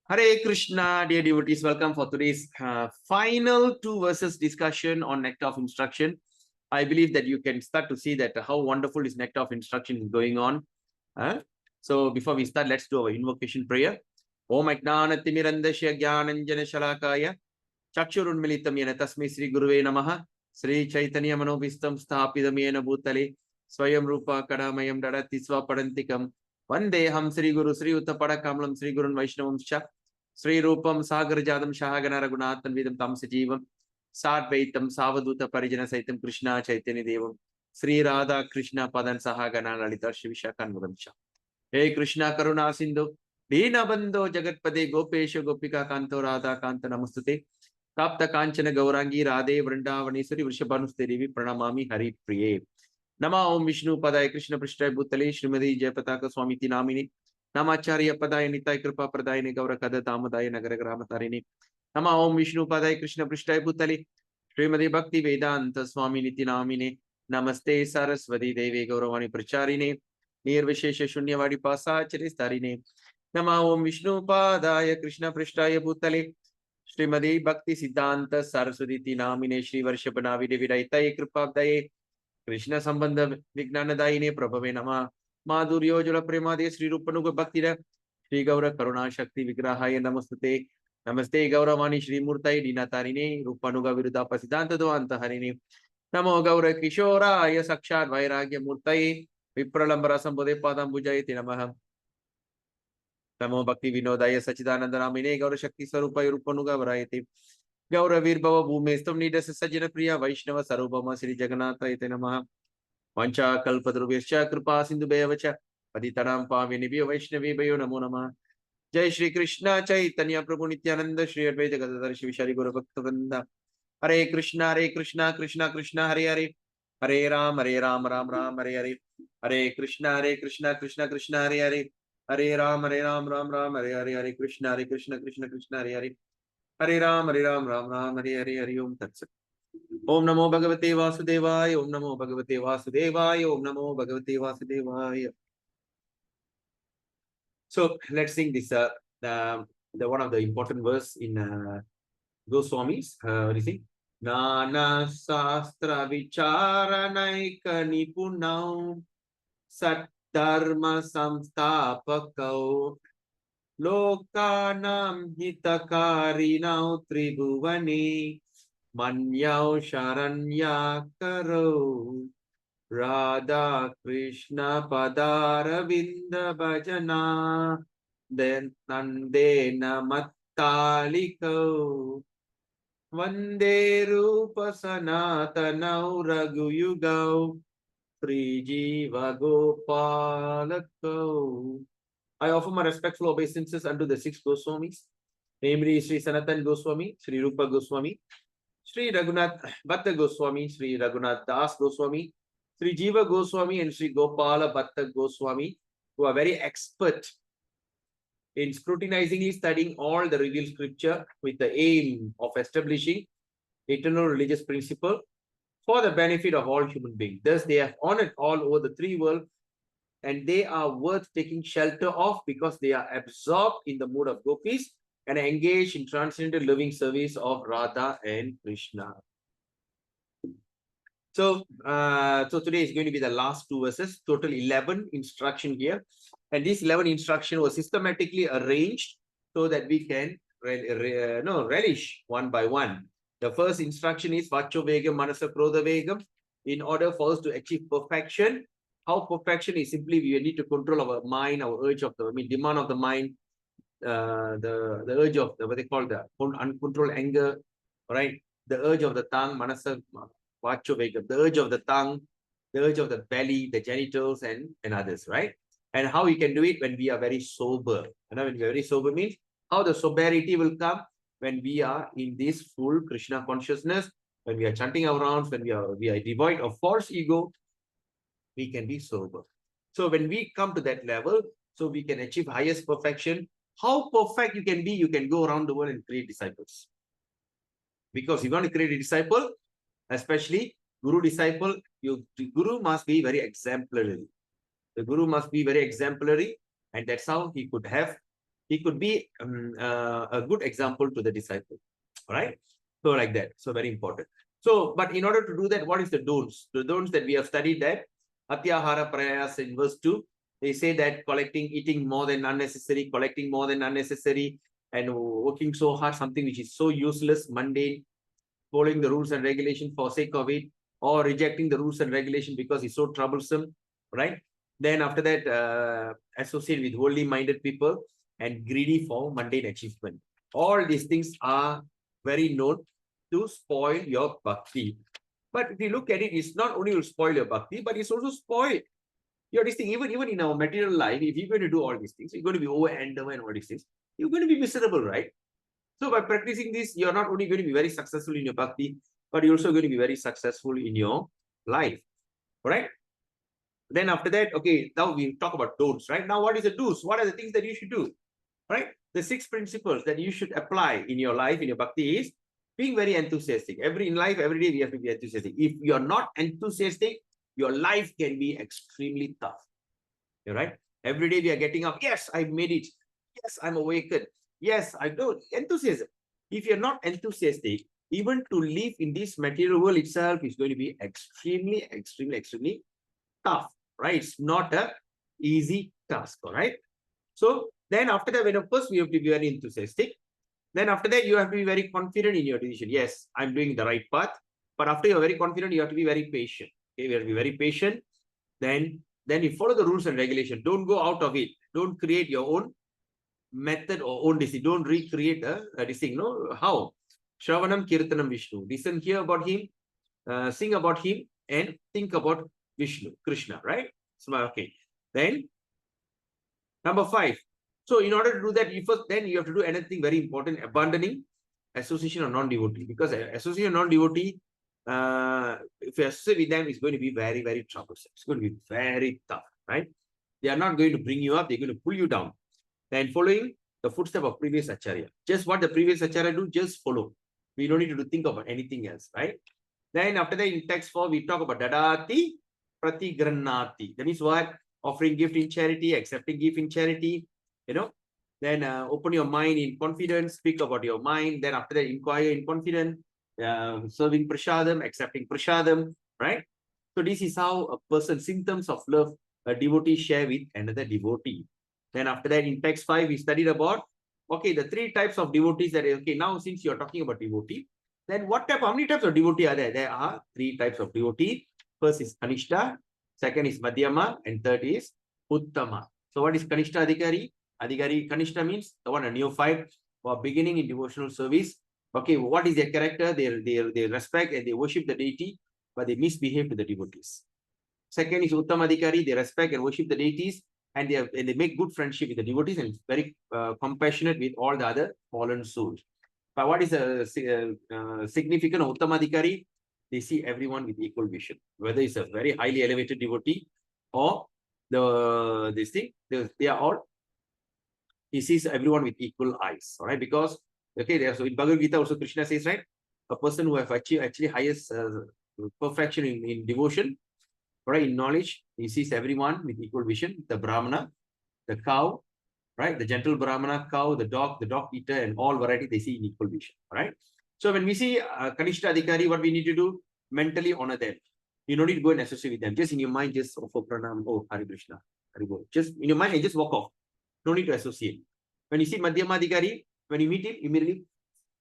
Hare Krishna, dear devotees, welcome for today's final two verses discussion on Nectar of Instruction. I believe that you can start to see that how wonderful this Nectar of Instruction is going on. So before we start, let's do our invocation prayer. Om Ajnana Timirandasya Jnananjana Shalakaya Chakshurunmilitam Yena Tasmai Sri Guruve Namaha Sri Chaitanya Manobhistam Sthapidam Yena Bhutale Swayam Rupa Kadamayam Dadati Swapadantikam Vandeham Sri Guru Sri Uttapada Kamlam Sri Gurun Vaishnavam Sha Sri Rupam Sagar Jadam Shahagana Raghunathan Vidam Tam Sajivam Sadvaitam Savaduta Parijana Saitam Krishna Chaitanya Devam Sri Radha Krishna Padan Sahagana Lalita Shivishakan Mudamsha Hey Krishna Karuna Sindhu Dina Bando Jagatpade Gopesha Gopika Kanto Radha Kanta Namastute Tapta Kanchana Gaurangi Radhe Vrindavaneswari Vrishabhanuste Devi Pranamami Hari Priye Nama Om Vishnu Padaya Krishna Prishthaya Bhutale Srimati Jayapataka Swamiti Namini Namacharya Padaya Nitai Kripa Pradayane Gaura Kada Tamadaya Nagara Gramatarine Nama Om Vishnu Padaya Krishna Prishthaya Bhutale Srimati Bhakti Vedanta Swami Niti Namine Namaste Saraswati Devi Gauravani Pracharine Nirvishesha Shunyavadi Pasachari Starine Nama Om Vishnu Padaya Krishna Prishthaya Bhutale Srimati Bhakti Siddhanta Saraswati Namine Shri Varshabhanavi Devi Daitai Kripa Daye Krishna Sambandha Vignanadayine Prabhave Nama Madhuryo Jala Premade Sri Rupanuga Bhaktira Sri Gaura Karuna Shakti Vigrahaya Namastate Namaste Gauravani Sri Murtai Dinatarine Rupanuga Viruddha Pasidanta Dvanta Harine Namo Gaura Kishoraya Sakshat Vairagya Murtai Vipralambara Sambode Padam Bujayati Namaha Namo Bhakti Vinodaya Sachidananda Namine Gaura Shakti Sarupa Rupanuga Varayati Gaura Virbhava Bhumestam Nidas Sajana Priya Vaishnava Sarubhama Sri Jaganatha Ite Namaha Vancha Kalpadruvescha Kripa Sindhu Bevacha Paditaram Pavinibhyo Vaishnavi Bhayo Namo Namah Jai Shri Krishna Chaitanya Prabhu Nityananda Shri Advaita Gadadhar Shiv Shari Guru Bhakta Vrinda Hare Krishna Krishna Krishna Hare Hare Hare Ram Ram Ram Hare Hare Hare Krishna Krishna Krishna Hare Hare Hare Ram Ram Hare Hare Hare Krishna Krishna Hare Hare Hare Ram Ram Hare Hare Hare Om Tat Sat Om Namo Bhagavate Vasudevaya Om Namo Bhagavate Vasudevaya Om Namo Bhagavate Vasudevaya. So let's sing this the one of the important verse in Goswamis. What is it? Nana Sastra Vicharanaika Nipunau Sat Dharma Samstapakau Lokanam Hitakarinau Tribhuvani Manyau Sharanya Karo Radha Krishna Padara Vinda Bhajana Then Nandena Mattaliko Vande Rupa Sanatanau Raghuyugau Sri Jiva Gopalako. I offer my respectful obeisances unto the six Goswamis, namely Sri Sanatan Goswami, Sri Rupa Goswami, Sri Raghunath Bhatta Goswami, Sri Raghunath Das Goswami, Sri Jiva Goswami, and Sri Gopala Bhatta Goswami, who are very expert in scrutinizingly studying all the revealed scripture with the aim of establishing eternal religious principle for the benefit of all human beings. Thus, they have honored all over the three worlds, and they are worth taking shelter of because they are absorbed in the mood of gopis and engaged in transcendental living service of Radha and Krishna. So today is going to be the last two verses, total 11 instruction here. And this 11 instruction was systematically arranged so that we can relish one by one. The first instruction is Vacho Vegam Manasa Krodha Vegam. In order for us to achieve perfection, how perfection is simply we need to control our mind, our urge of the demand of the mind, the urge of the what they call the uncontrolled anger, right? The urge of the tongue, Manasa Vacho Vegam, the urge of the tongue, the urge of the belly, the genitals, and others, right? And how we can do it when we are very sober. You know, when we are very sober means how the sobriety will come when we are in this full Krishna consciousness, when we are chanting our rounds, when we are devoid of false ego, we can be sober. So when we come to that level, so we can achieve highest perfection. How perfect you can go around the world and create disciples. Because you want to create a disciple, especially Guru disciple, the Guru must be very exemplary. The Guru must be very exemplary, and that's how he could have he could be a good example to the disciple. All right. So like that. So very important. So, but in order to do that, what is the don'ts? The don'ts that we have studied that Atyahara Prayas in verse 2, they say that eating more than unnecessary, collecting more than unnecessary, and working so hard, something which is so useless, mundane, following the rules and regulations for sake of it, or rejecting the rules and regulation because it's so troublesome, right? Then after that, associate with worldly minded people and greedy for mundane achievement. All these things are very known to spoil your bhakti. But if you look at it, it's not only will spoil your bhakti, but it's also spoil your this thing. Even in our material life, if you're going to do all these things, you're going to be over and over and all these things, you're going to be miserable, right? So by practicing this, you're not only going to be very successful in your bhakti, but you're also going to be very successful in your life. All right. Then after that, okay, now we talk about don'ts, right? Now, what is the do's? What are the things that you should do? Right? The 6 principles that you should apply in your life, in your bhakti is being very enthusiastic. In life, every day we have to be enthusiastic. If you're not enthusiastic, your life can be extremely tough. All right? Every day we are getting up. Yes, I made it. Yes, I'm awakened. Yes, I do. Enthusiasm. If you're not enthusiastic, even to live in this material world itself is going to be extremely, extremely, extremely tough, right? It's not a easy task, all right? So then after that, when of course we have to be very enthusiastic, then after that, you have to be very confident in your decision. Yes, I'm doing the right path. But after you're very confident, you have to be very patient. Okay, you have to be very patient. Then you follow the rules and regulations. Don't go out of it. Don't create your own method or own decision. Don't recreate a decision. No, how? Shravanam Kirtanam Vishnu. Listen, hear about him, sing about him, and think about Vishnu, Krishna, right? So, okay. Then, number 5. So, in order to do that, then you have to do anything very important, abandoning association of non-devotee. Because association of non-devotee, if you associate with them, it's going to be very, very troublesome. It's going to be very tough, right? They are not going to bring you up. They're going to pull you down. Then following the footstep of previous acharya. Just what the previous acharya do, just follow. We don't need to think about anything else, right? Then after that, in text 4, we talk about dadati pratigranati. That means what? Offering gift in charity, accepting gift in charity, Then open your mind in confidence, speak about your mind. Then after that, inquire in confidence, serving prashadam, accepting prashadam, right? So this is how a person, symptoms of love, a devotee share with another devotee. Then after that, in text 5, we studied about, okay, the 3 types of devotees that, okay, now since you're talking about devotee, then how many types of devotee are there? There are 3 types of devotee. First is Kanishta, second is Madhyama, and third is Uttama. So what is Kanishta Adhikari? Kanishta means the one, a neophyte who are beginning in devotional service. Okay, what is their character? They respect and they worship the deity, but they misbehave to the devotees. Second is Uttama Adhikari, they respect and worship the deities, and they make good friendship with the devotees and very compassionate with all the other fallen souls. But what is a significant of Uttama Adhikari? They see everyone with equal vision, whether it's a very highly elevated devotee or they are all, he sees everyone with equal eyes, all right? Because, okay, so in Bhagavad Gita also Krishna says, right, a person who have achieved actually highest perfection in devotion, right, in knowledge, he sees everyone with equal vision, the Brahmana, the cow, right, the gentle Brahmana, cow, the dog eater, and all variety, they see in equal vision, right? So when we see Kanishta Adhikari, what we need to do? Mentally honor them. You don't need to go and associate with them. Just in your mind, just offer pranam, oh, Hare Krishna, Hare Bol. Just in your mind, and just walk off. No need to associate. When you see Madhyama Adhikari, when you meet him, immediately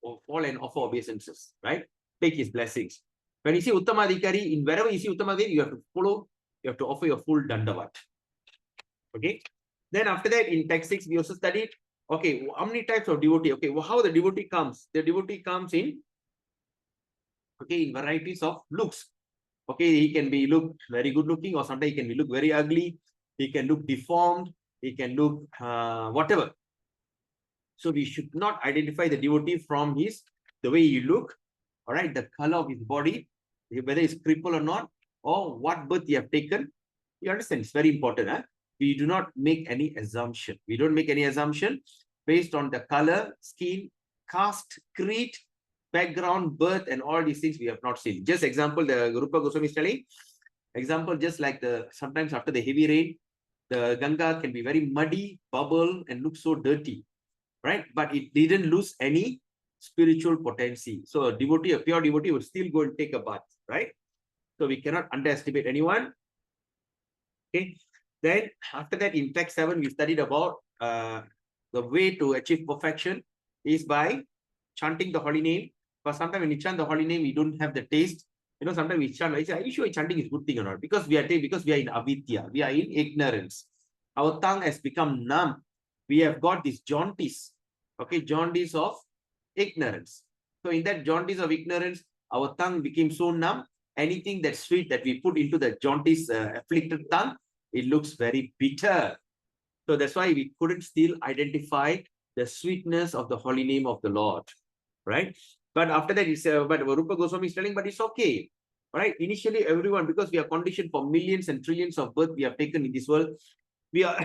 fall and offer obeisances, right? Take his blessings. When you see Uttama Adhikari, in wherever you see Uttama Adhikari, you have to follow, you have to offer your full dandavat. Okay. Then after that, in text 6, we also studied, okay, how many types of devotee? Okay, well, how the devotee comes? The devotee comes in, okay, in varieties of looks. Okay, he can be look very good looking, or sometimes he can be look very ugly. He can look deformed. He can look whatever. So we should not identify the devotee from the way he look, all right, the color of his body, whether he's crippled or not, or what birth he have taken. You understand? It's very important. Huh? We do not make any assumption. We don't make any assumption based on the color, skin, caste, creed, background, birth, and all these things we have not seen. Just example, the Rupa Goswami is telling, example, just like sometimes after the heavy rain, the Ganga can be very muddy, bubble, and look so dirty. right? But it didn't lose any spiritual potency. So a devotee, a pure devotee would still go and take a bath, right? So we cannot underestimate anyone. Okay. Then after that, in text 7, we studied about the way to achieve perfection is by chanting the holy name. But sometimes when you chant the holy name, we don't have the taste. You know, sometimes we chant, I say, are you sure chanting is a good thing or not? Because we are in avidya, we are in ignorance. Our tongue has become numb. We have got this jaundice, okay, jaundice of ignorance. So in that jaundice of ignorance, our tongue became so numb. Anything that's sweet that we put into the jaundice afflicted tongue, it looks very bitter. So that's why we couldn't still identify the sweetness of the holy name of the Lord, right? But after that, it's but Rupa Goswami is telling, but it's okay, right? Initially, everyone, because we are conditioned for millions and trillions of births we have taken in this world, we are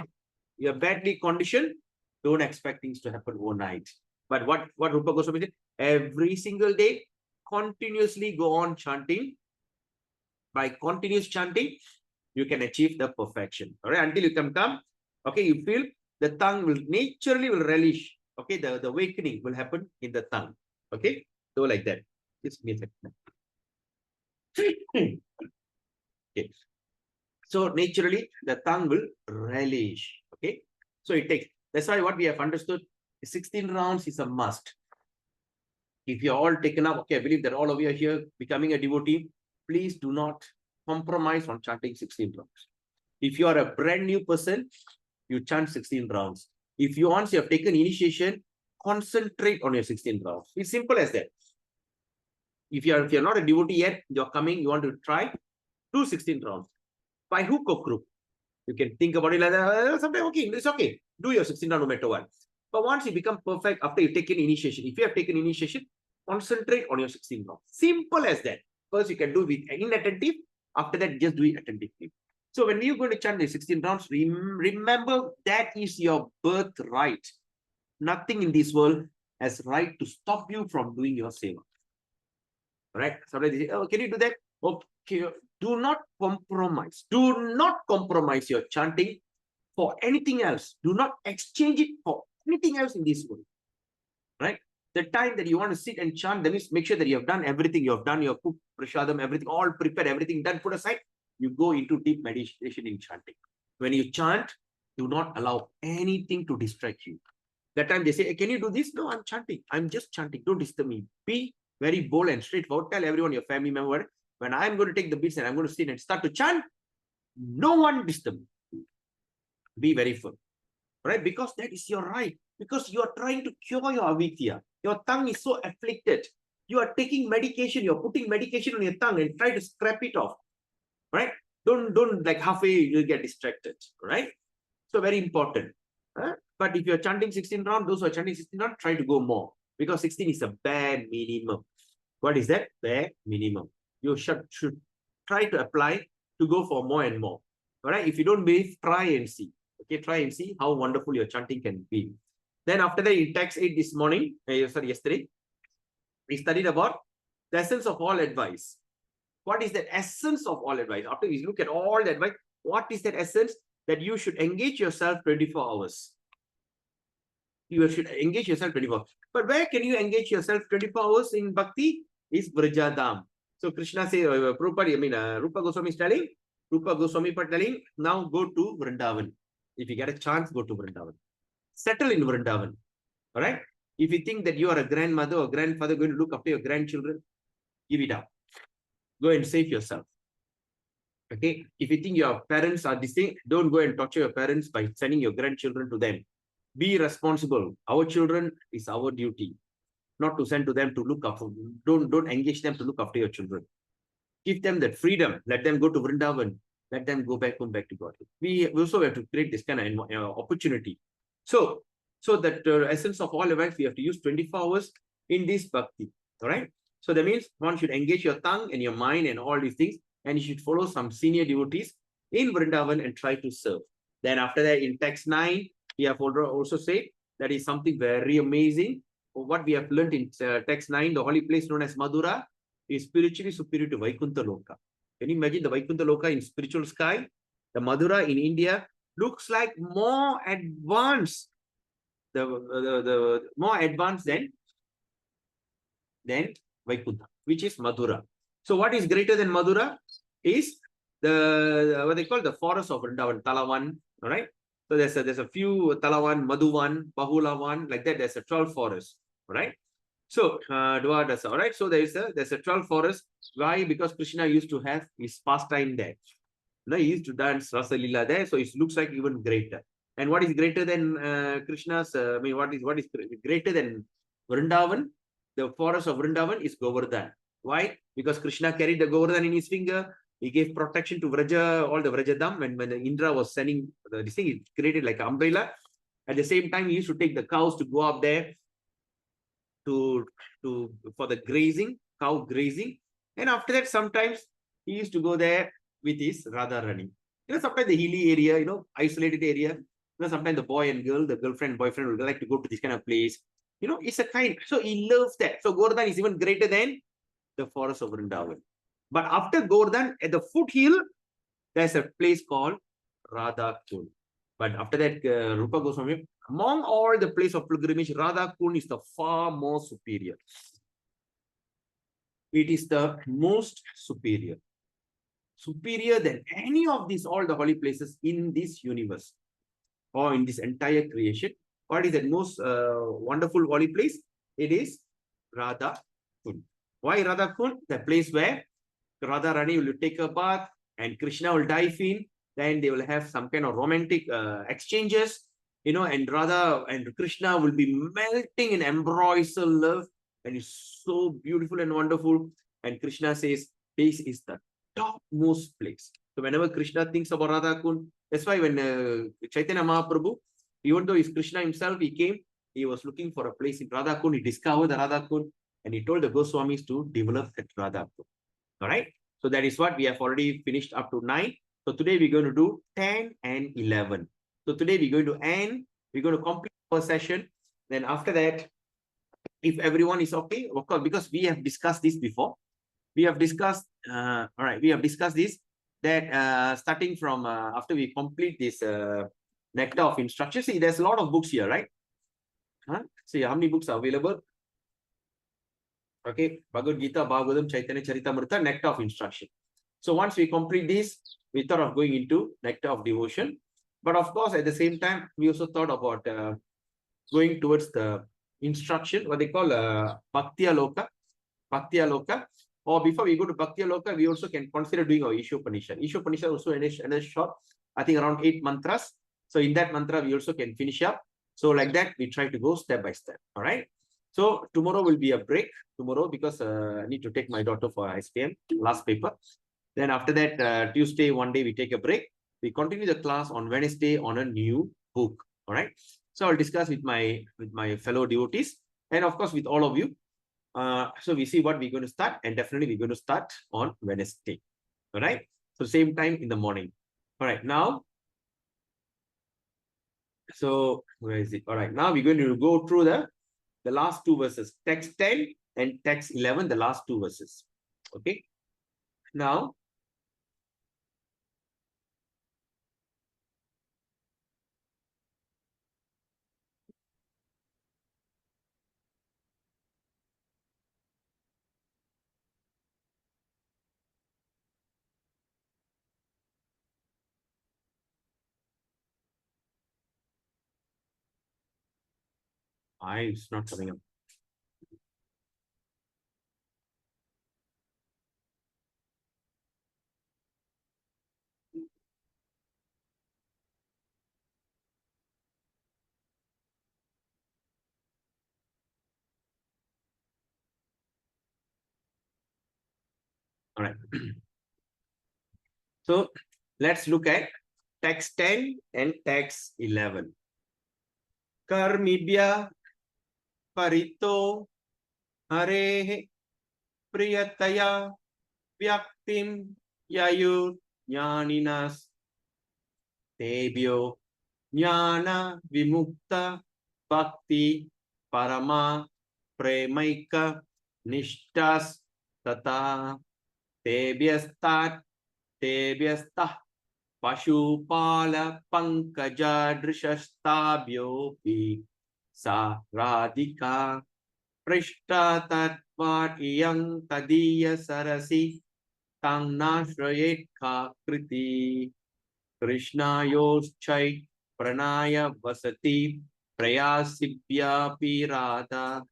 badly conditioned. Don't expect things to happen overnight. But what Rupa Goswami said, every single day, continuously go on chanting. By continuous chanting, you can achieve the perfection. All right, until you can come, okay, you feel the tongue will naturally will relish. Okay, the awakening will happen in the tongue. Okay, so like that. Just me a second. Okay. So naturally, the tongue will relish. Okay, so it takes. That's why what we have understood, 16 rounds is a must. If you're all taken up, okay, I believe that all of you are here becoming a devotee. Please do not compromise on chanting 16 rounds. If you are a brand new person, you chant 16 rounds. If you once you have taken initiation, concentrate on your 16 rounds. It's simple as that. If you're not a devotee yet, you're coming, you want to try, do 16 rounds. By hook or crook. You can think about it like that. Sometimes, okay, it's okay. Do your 16 rounds no matter what. But once you become perfect after you take an initiation, if you have taken initiation, concentrate on your 16 rounds. Simple as that. First, you can do with inattentive. After that, just do it attentively. So when you're going to chant the 16 rounds, remember that is your birthright. Nothing in this world has right to stop you from doing your seva. Right? Sometimes they say, oh, can you do that? Okay. Do not compromise. Do not compromise your chanting for anything else. Do not exchange it for anything else in this world. Right? The time that you want to sit and chant, that means make sure that you have done everything. You have done your cook, prashadam, everything, all prepared, everything done, put aside. You go into deep meditation in chanting. When you chant, do not allow anything to distract you. That time they say, hey, can you do this? No, I'm chanting. I'm just chanting. Don't disturb me. Be very bold and straightforward. Tell everyone, your family member, when I'm going to take the beats and I'm going to sit and start to chant, no one disturb me. Be very firm. Right? Because that is your right. Because you are trying to cure your avidya. Your tongue is so afflicted. You are taking medication. You're putting medication on your tongue and try to scrap it off. Right? Don't like halfway you'll get distracted. Right? So very important. But if you're chanting 16 rounds, those who are chanting 16 rounds, try to go more. Because 16 is a bare minimum. What is that? Bare minimum. You should try to apply to go for more and more. All right? If you don't believe, try and see. Okay, try and see how wonderful your chanting can be. Then after that, in text 8 this morning, yesterday, we studied about the essence of all advice. What is the essence of all advice? After we look at all the advice, what is that essence? That you should engage yourself 24 hours. You should engage yourself 24 hours. But where can you engage yourself 24 hours in bhakti? Is Vrajadam. So Krishna says, Rupa Goswami is telling, Rupa Goswami is telling, now go to Vrindavan. If you get a chance, go to Vrindavan. Settle in Vrindavan. All right? If you think that you are a grandmother or grandfather going to look after your grandchildren, give it up. Go and save yourself. Okay? If you think your parents are distinct, don't go and torture your parents by sending your grandchildren to them. Be responsible. Our children is our duty. Not to send to them to look after. Don't engage them to look after your children. Give them that freedom. Let them go to Vrindavan. Let them go back home, back to God. We also have to create this kind of opportunity. So that essence of all events, we have to use 24 hours in this bhakti. All right. So that means one should engage your tongue and your mind and all these things, and you should follow some senior devotees in Vrindavan and try to serve. Then after that, in text 9, we have also said that is something very amazing. What we have learned in text 9, the holy place known as Madura is spiritually superior to Vaikuntha Loka. Can you imagine the Vaikuntha Loka in spiritual sky? The Madura in India looks like more advanced the more advanced than Vaikuntha, which is Madhura. So what is greater than Madhura is what they call the forest of Vrindavan, Talavan. All right. So there's a few Talavan, Madhuvan, Bahulavan, like that. There's a 12 forest. All right. So Dwadasa. All right. So there's a 12 forest. Why? Because Krishna used to have his pastime there. No, he used to dance Rasa Lila there, so it looks like even greater. And what is greater than Krishna's? I mean, what is greater than Vrindavan? The forest of Vrindavan is Govardhan. Why? Because Krishna carried the Govardhan in his finger. He gave protection to Vraja, all the Vrajadam. When Indra was sending this thing, it created like an umbrella. At the same time, he used to take the cows to go up there to for the grazing, cow grazing. And after that, sometimes he used to go there with his Radha running. Sometimes the hilly area, isolated area. Sometimes the boy and girl, the girlfriend, boyfriend would like to go to this kind of place. It's a kind. So he loves that. So Govardhan is even greater than the forest of Vrindavan. But after Govardhan, at the foothill, there's a place called Radha Kund. But after that, Rupa Goswami, among all the place of pilgrimage, Radha Kund is the far more superior. It is the most superior. Superior than any of these, all the holy places in this universe or in this entire creation. What is the most wonderful holy place? It is Radha Kund. Why Radha Kund? The place where Radha Rani will take a bath and Krishna will dive in. Then they will have some kind of romantic exchanges, and Radha and Krishna will be melting in ambrosial love, and it's so beautiful and wonderful. And Krishna says, this is the topmost place. So whenever Krishna thinks about Radha Kund, that's why when Chaitanya Mahaprabhu, even though he's Krishna himself, he came, he was looking for a place in Radha Kund, he discovered the Radha Kund, and he told the Goswamis to develop that Radha Kund. All right. So that is what we have already finished up to 9. So today we're going to do 10 and 11. So today we're going to end, we're going to complete our session. Then after that, if everyone is okay, of course, because we have discussed this before. We have discussed, all right, we have discussed this, that starting from after we complete this Nectar of Instruction. See, there's a lot of books here, right? See, how many books are available? Okay, Bhagavad Gita, Bhagavatam, Chaitanya Charitamrita, Nectar of Instruction. So once we complete this, we thought of going into Nectar of Devotion. But of course, at the same time, we also thought about going towards the instruction, what they call Bhaktya Loka. Bhaktya Loka. Or before we go to Bhaktya Loka, we also can consider doing our Ishopanishad. Ishopanishad also in a short, I think around 8 mantras. So in that mantra, we also can finish up. So like that, we try to go step by step. All right. So tomorrow will be a break tomorrow because I need to take my daughter for SPM, last paper. Then after that, Tuesday, one day we take a break. We continue the class on Wednesday on a new book. All right. So I'll discuss with my fellow devotees and of course with all of you. So we see what we're going to start, and definitely we're going to start on Wednesday. All right. So same time in the morning. All right. Now, so where is it? All right. Now we're going to go through the last 2 verses, text 10 and text 11, the last 2 verses. Okay. Now, it's not coming up. All right. So let's look at text 10 and text 11. Karmibhya parito harehe priyataya vyaktim yayu jnaninas tebhyo jnana vimukta bhakti parama premaika nishtas tata tebhyastat tebhyastah Pashupala Pankajadrishastabiyopi sa radhika prishta tatvat iyang tadiya sarasi tang nashrayet ka kriti Krishna yoschai pranaya vasati prayasibhya pirada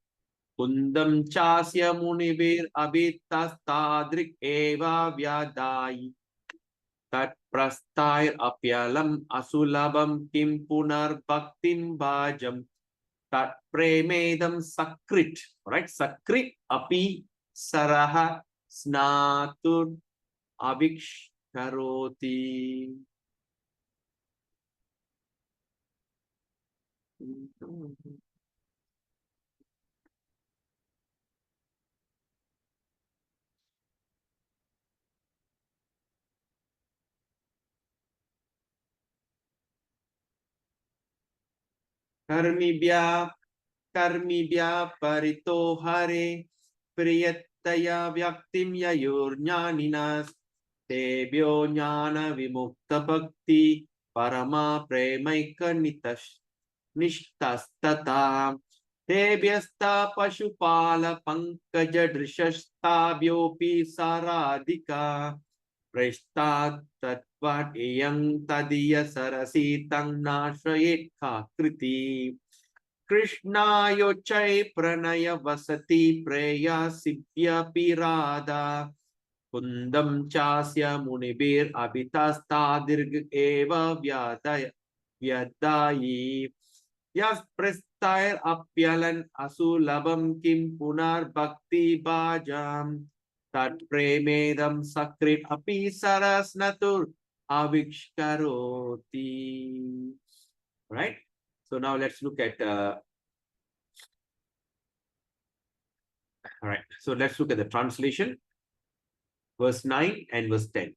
kundam chasya munivir abhitastadrik eva vyadai tat prastair apyalam asulabam kim punar bhaktim bhajam tat premedam sakrit, right? Sakrit api saraha snatur aviksh karoti. Karmibhya karmibhya parito hare priyataya vyaktim yayornyaninas tebhyo jnana vimukta bhakti parama premaika nitash nishtastata tebhyasta pashupala pankaja drishastabhyopi saradhika prashtat tatvat iyang tadiya sarasi tang nashrayet kriti Krishna yochai pranaya vasati preya sibhya pirada kundam chasya munibir abhitasta dirg eva vyadayi yas prestair apyalan asulabam kim punar bhakti bhajam tat premedam sakrit api saras natur avikshkaroti. Right? So now let's look at all right. So let's look at the translation, verse 9 and verse 10.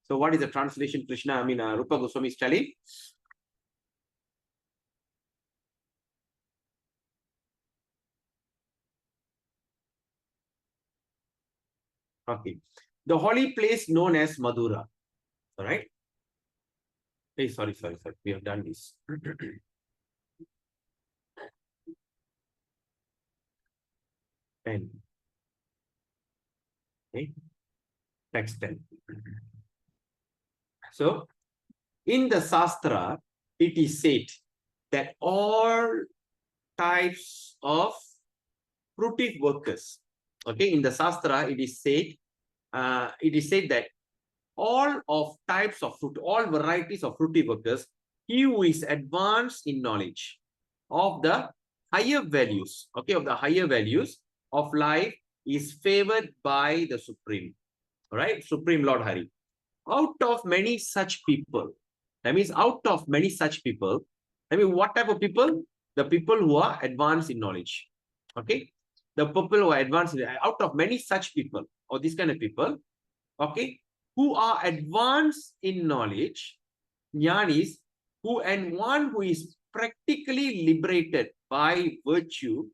So what is the translation Rupa Goswami is telling? Okay. The holy place known as Madura. All right. Hey, sorry. We have done this. 10. Okay. Text 10. So in the Sastra, it is said that all types of fruitive workers, okay, in the Sastra, it is said that all of types of fruit, all varieties of fruitive workers, he who is advanced in knowledge of the higher values, okay, of the higher values of life is favored by the Supreme, right? Supreme Lord Hari. Out of many such people, that means out of many such people, I mean, what type of people? The people who are advanced in knowledge, okay? The people who are advanced, out of many such people, or this kind of people, okay, who are advanced in knowledge, jnanis, who and one who is practically liberated by virtue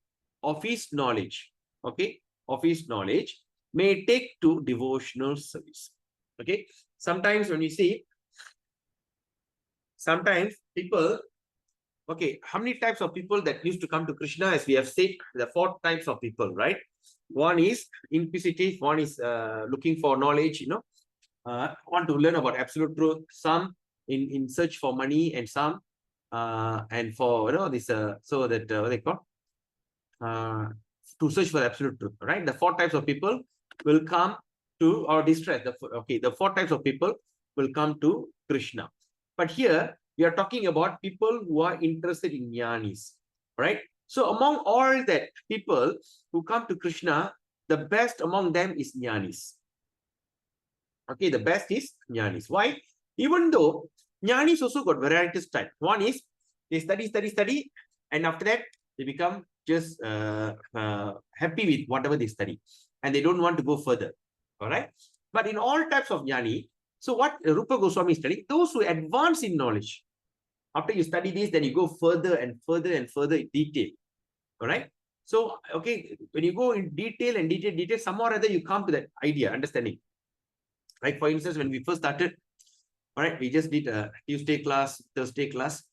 of his knowledge, okay, of his knowledge, may take to devotional service. Okay, sometimes when you see, sometimes people, okay, how many types of people that used to come to Krishna? As we have said, the 4 types of people, right? One is inquisitive, one is looking for knowledge, want to learn about absolute truth, some in search for money, and some and for this so that what they call to search for absolute truth, right? The 4 types of people will come to or distress. The 4 types of people will come to Krishna. But here we are talking about people who are interested in jnanis, right? So among all that people who come to Krishna, the best among them is jnanis. Okay, the best is jnanis. Why? Even though jnanis also got varieties type. One is they study, and after that they become just happy with whatever they study, and they don't want to go further. All right. But in all types of jnani, so what Rupa Goswami is telling, those who advance in knowledge, after you study this, then you go further and further and further in detail. All right. So, okay, when you go in detail and detail, somehow or other you come to that idea, understanding. Like for instance, when we first started, all right, we just did a Tuesday class, Thursday class.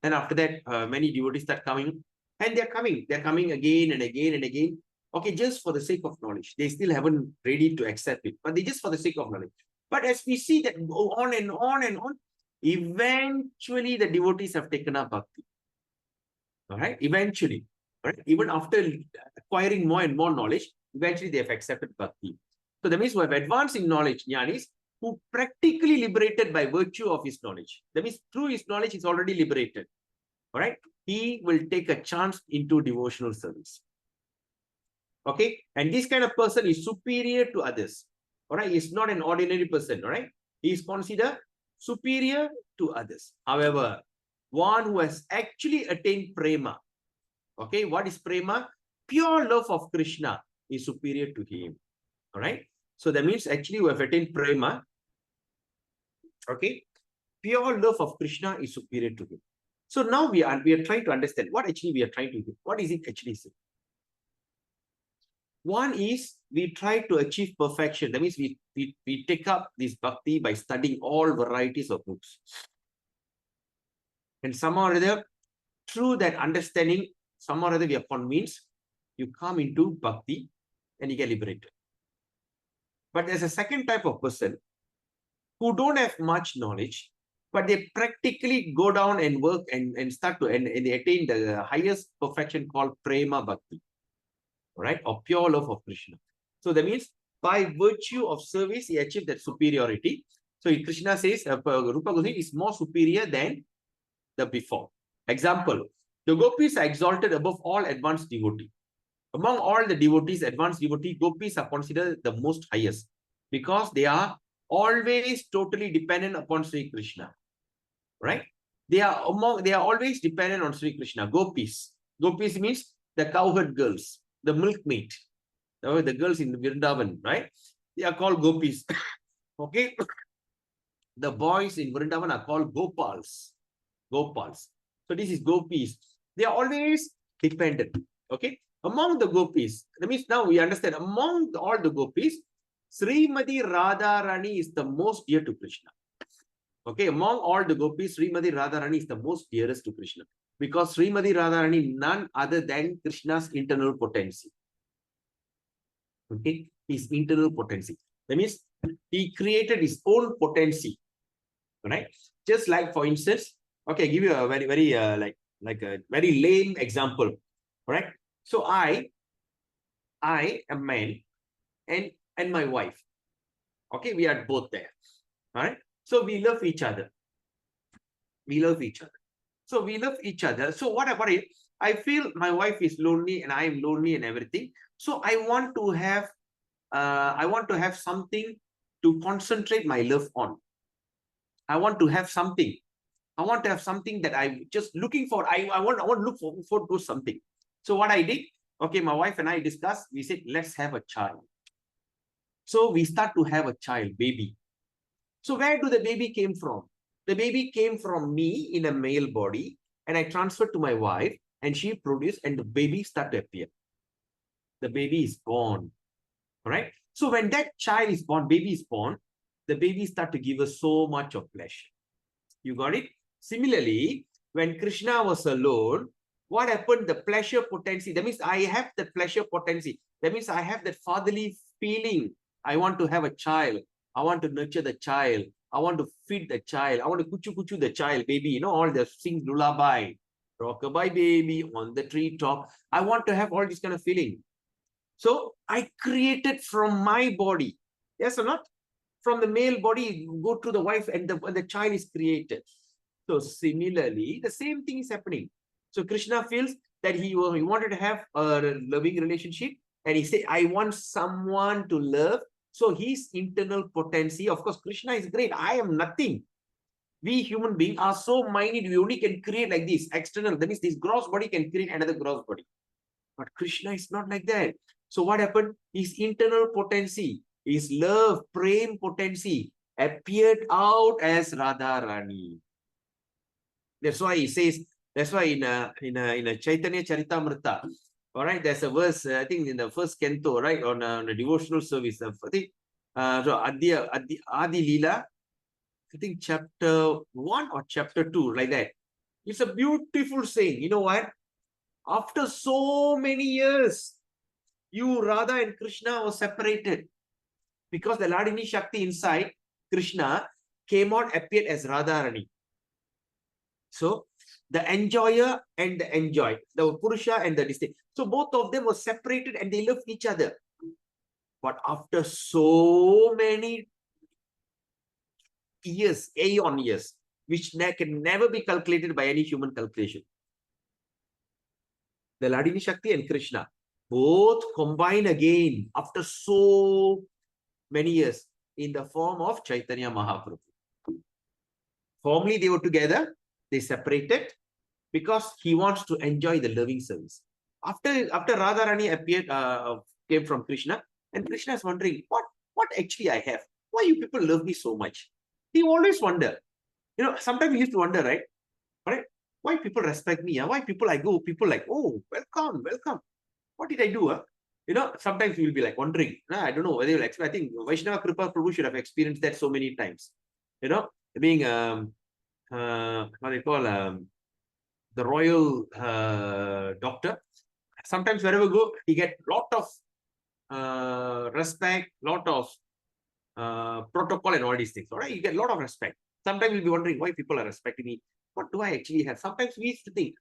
Then after that, many devotees start coming. And they're coming again and again and again. Okay, just for the sake of knowledge. They still haven't ready to accept it, but they just for the sake of knowledge. But as we see that go on and on and on, eventually the devotees have taken up bhakti. All right, eventually, right? Even after acquiring more and more knowledge, eventually they have accepted bhakti. So that means we have advanced in knowledge, jnanis, who practically liberated by virtue of his knowledge. That means through his knowledge, he's already liberated. All right, he will take a chance into devotional service. Okay, and this kind of person is superior to others. All right, he's not an ordinary person. All right, he is considered superior to others. However, one who has actually attained prema. Okay, what is prema? Pure love of Krishna is superior to him. All right, so that means actually we have attained prema. Okay, pure love of Krishna is superior to him. So now we are trying to understand what actually we are trying to do. What is it actually? One is we try to achieve perfection. That means we take up this bhakti by studying all varieties of books. And somehow or other, through that understanding, somehow or other we are convinced, you come into bhakti and you get liberated. But there's a second type of person who don't have much knowledge, but they practically go down and work and start to, and they attain the highest perfection called prema bhakti. Right, or pure love of Krishna. So that means by virtue of service, he achieved that superiority. So Krishna says, Rupa Goswami is more superior than the before. Example, the gopis are exalted above all advanced devotees. Among all the devotees, advanced devotee, gopis are considered the most highest because they are always totally dependent upon Sri Krishna. Right? They are always dependent on Sri Krishna. Gopis. Gopis means the cowherd girls, the milkmaid, the girls in the Vrindavan, right? They are called gopis. Okay. The boys in Vrindavan are called gopals. Gopals. So this is gopis. They are always dependent. Okay. Among the gopis, that means now we understand among all the gopis, Srimati Radharani is the most dear to Krishna. Okay. Among all the gopis, Srimati Radharani is the most dearest to Krishna. Because Srimati Radharani, none other than Krishna's internal potency. Okay, his internal potency. That means he created his own potency. Right? Just like, for instance, okay, I'll give you a very, very like a very lame example. Right? So I am man and my wife. Okay, we are both there. All right. So we love each other. We love each other. So we love each other. So what about it? I feel my wife is lonely and I am lonely and everything. So I want to have something to concentrate my love on. I want to have something. I want to have something that I'm just looking for. I want to look for something. So what I did, okay, my wife and I discussed. We said, let's have a child. So we start to have a child, baby. So where do the baby came from? The baby came from me in a male body, and I transferred to my wife, and she produced, and the baby started to appear. The baby is born. All right. So when that child is born, baby is born, the baby starts to give us so much of pleasure. You got it? Similarly, when Krishna was alone, what happened? The pleasure potency. That means I have the pleasure potency. That means I have that fatherly feeling. I want to have a child. I want to nurture the child. I want to feed the child. I want to kuchu the child, baby. You know, all the sing lullaby, rockabye baby on the treetop. I want to have all this kind of feeling. So I created from my body. Yes or not? From the male body, go to the wife and the child is created. So similarly, the same thing is happening. So Krishna feels that he wanted to have a loving relationship. And he said, I want someone to love. So his internal potency, of course, Krishna is great. I am nothing. We human beings are so minute. We only can create like this, external. That means this gross body can create another gross body. But Krishna is not like that. So what happened? His internal potency, his love, prem potency appeared out as Radharani. That's why he says, that's why in a Chaitanya Charitamrita, all right, there's a verse, I think in the first canto, right, on a devotional service. I think, so Adi Leela, I think chapter 1 or chapter 2, like that. It's a beautiful saying. You know what? After so many years, you, Radha and Krishna were separated because the Ladini Shakti inside Krishna came out, appeared as Radharani. So the enjoyer and the enjoyed, the Purusha and the distinct. So both of them were separated and they loved each other. But after so many years, aeon years, which can never be calculated by any human calculation, the Ladini Shakti and Krishna both combine again after so many years in the form of Chaitanya Mahaprabhu. Formerly they were together, they separated because he wants to enjoy the loving service. After Radharani appeared, came from Krishna, and Krishna is wondering, what actually I have? Why you people love me so much? He always wonder. You know, sometimes he used to wonder, right? Right? Why people respect me? Why people I go, people like, oh, welcome, welcome. What did I do? You know, sometimes you will be like wondering. I don't know whether you'll expect. I think Vaishnava Kripa Prabhu should have experienced that so many times. You know, being what they call the royal doctor. Sometimes wherever you go, he get lot of respect, lot of protocol and all these things. All right, you get a lot of respect. Sometimes you'll be wondering why people are respecting me. What do I actually have? Sometimes we used to think.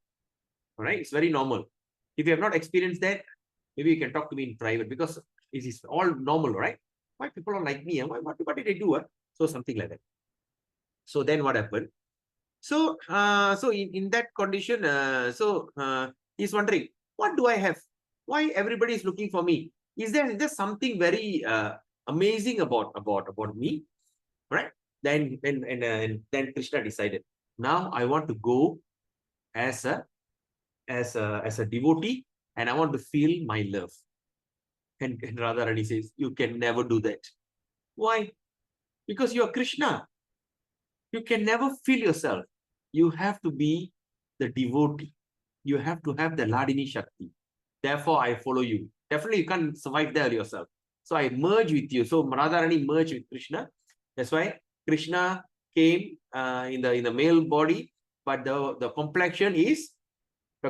All right, it's very normal. If you have not experienced that, maybe you can talk to me in private because it is all normal, right? Why people are like me? What did I do? So something like that. So then what happened? So, in that condition, he's wondering, what do I have? Why everybody is looking for me? Is there something very amazing about me? Right? Then then Krishna decided, now I want to go as a devotee, and I want to feel my love. And Radharani says, you can never do that. Why? Because you are Krishna. You can never feel yourself. You have to be the devotee. You have to have the Ladini Shakti. Therefore, I follow you. Definitely, you can't survive there yourself. So I merge with you. So Radharani merged with Krishna. That's why Krishna came in the male body, but the complexion is the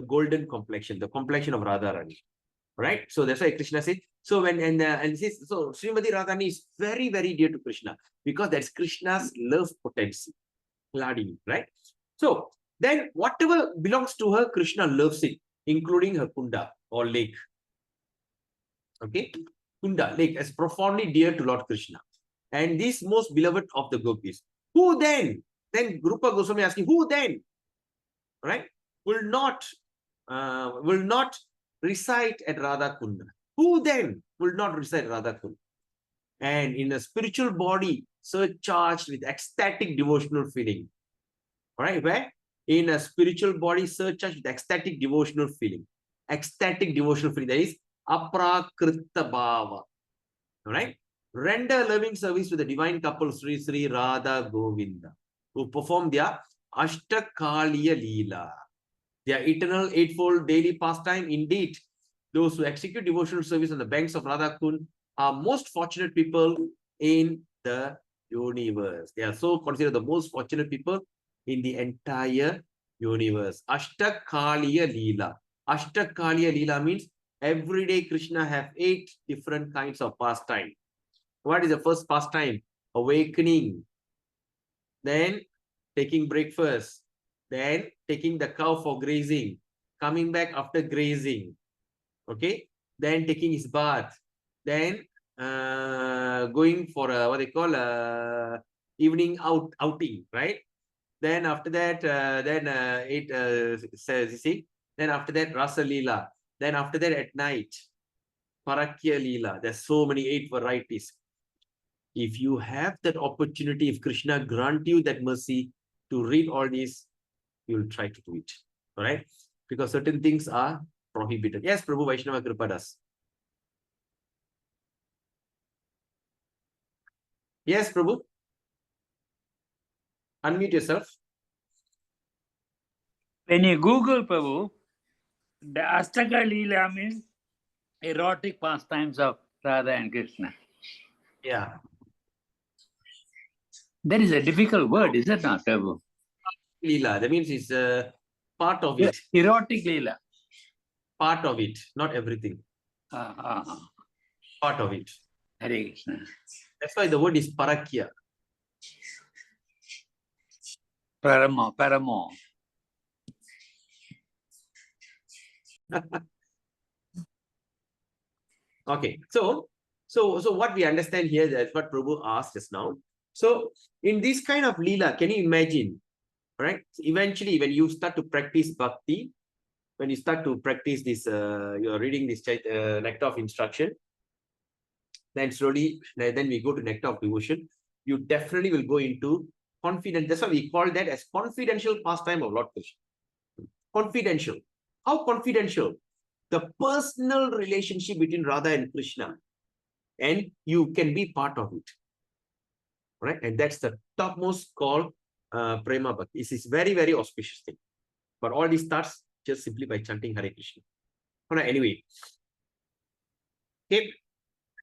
golden complexion, the complexion of Radharani. Right? So that's why Krishna said. So when and says, so Srimati Radharani is very, very dear to Krishna because that's Krishna's love potency. Ladini, right? So then whatever belongs to her, Krishna loves it, including her kunda or lake. Okay, kunda, lake, is profoundly dear to Lord Krishna. And this most beloved of the gopis. Who then? Then Rupa Goswami asking, who then? Right? Will not reside at Radha Kunda. Who then will not reside at Radha Kunda? And in a spiritual body, surcharged with ecstatic devotional feeling. All right, where? In a spiritual body, surcharged with ecstatic devotional feeling. Ecstatic devotional feeling. That is aprakrita bhava. All right? Render loving service to the divine couple Sri Sri Radha Govinda, who perform their Ashtakaliya Leela, their eternal eightfold daily pastime. Indeed, those who execute devotional service on the banks of Radha Kund are most fortunate people in the universe. They are so considered the most fortunate people in the entire universe. Ashtakaliya Leela. Ashtakaliya Leela means every day Krishna have 8 different kinds of pastime. What is the first pastime? Awakening. Then taking breakfast. Then taking the cow for grazing. Coming back after grazing. Okay. Then taking his bath. Then going for what they call evening outing, right? Then after that, it says, you see, then after that, Rasa Leela. Then after that, at night, Parakya Leela. There's so many 8 varieties. If you have that opportunity, if Krishna grant you that mercy to read all these, you will try to do it. All right? Because certain things are prohibited. Yes, Prabhu Vaishnava Kripadas. Yes, Prabhu. Unmute yourself. When you Google, Prabhu, the Astaka Leela means erotic pastimes of Radha and Krishna. Yeah. That is a difficult word, is it not, Prabhu? Leela. That means it's Part of it. Erotic Leela. Part of it, not everything. Part of it. Hare Krishna. That's why the word is parakya. Paramo. Okay, so what we understand here, that's what Prabhu asked us now. So in this kind of Leela, can you imagine, right? Eventually, when you start to practice bhakti, when you start to practice this, you're reading this Nectar of Instruction, then slowly, then we go to Nectar of Devotion. You definitely will go into confident. That's why we call that as confidential pastime of Lord Krishna. Confidential. How confidential? The personal relationship between Radha and Krishna, and you can be part of it, right? And that's the topmost called Prema Bhakti. This is very, very auspicious thing. But all this starts just simply by chanting Hare Krishna. All right, anyway. Okay.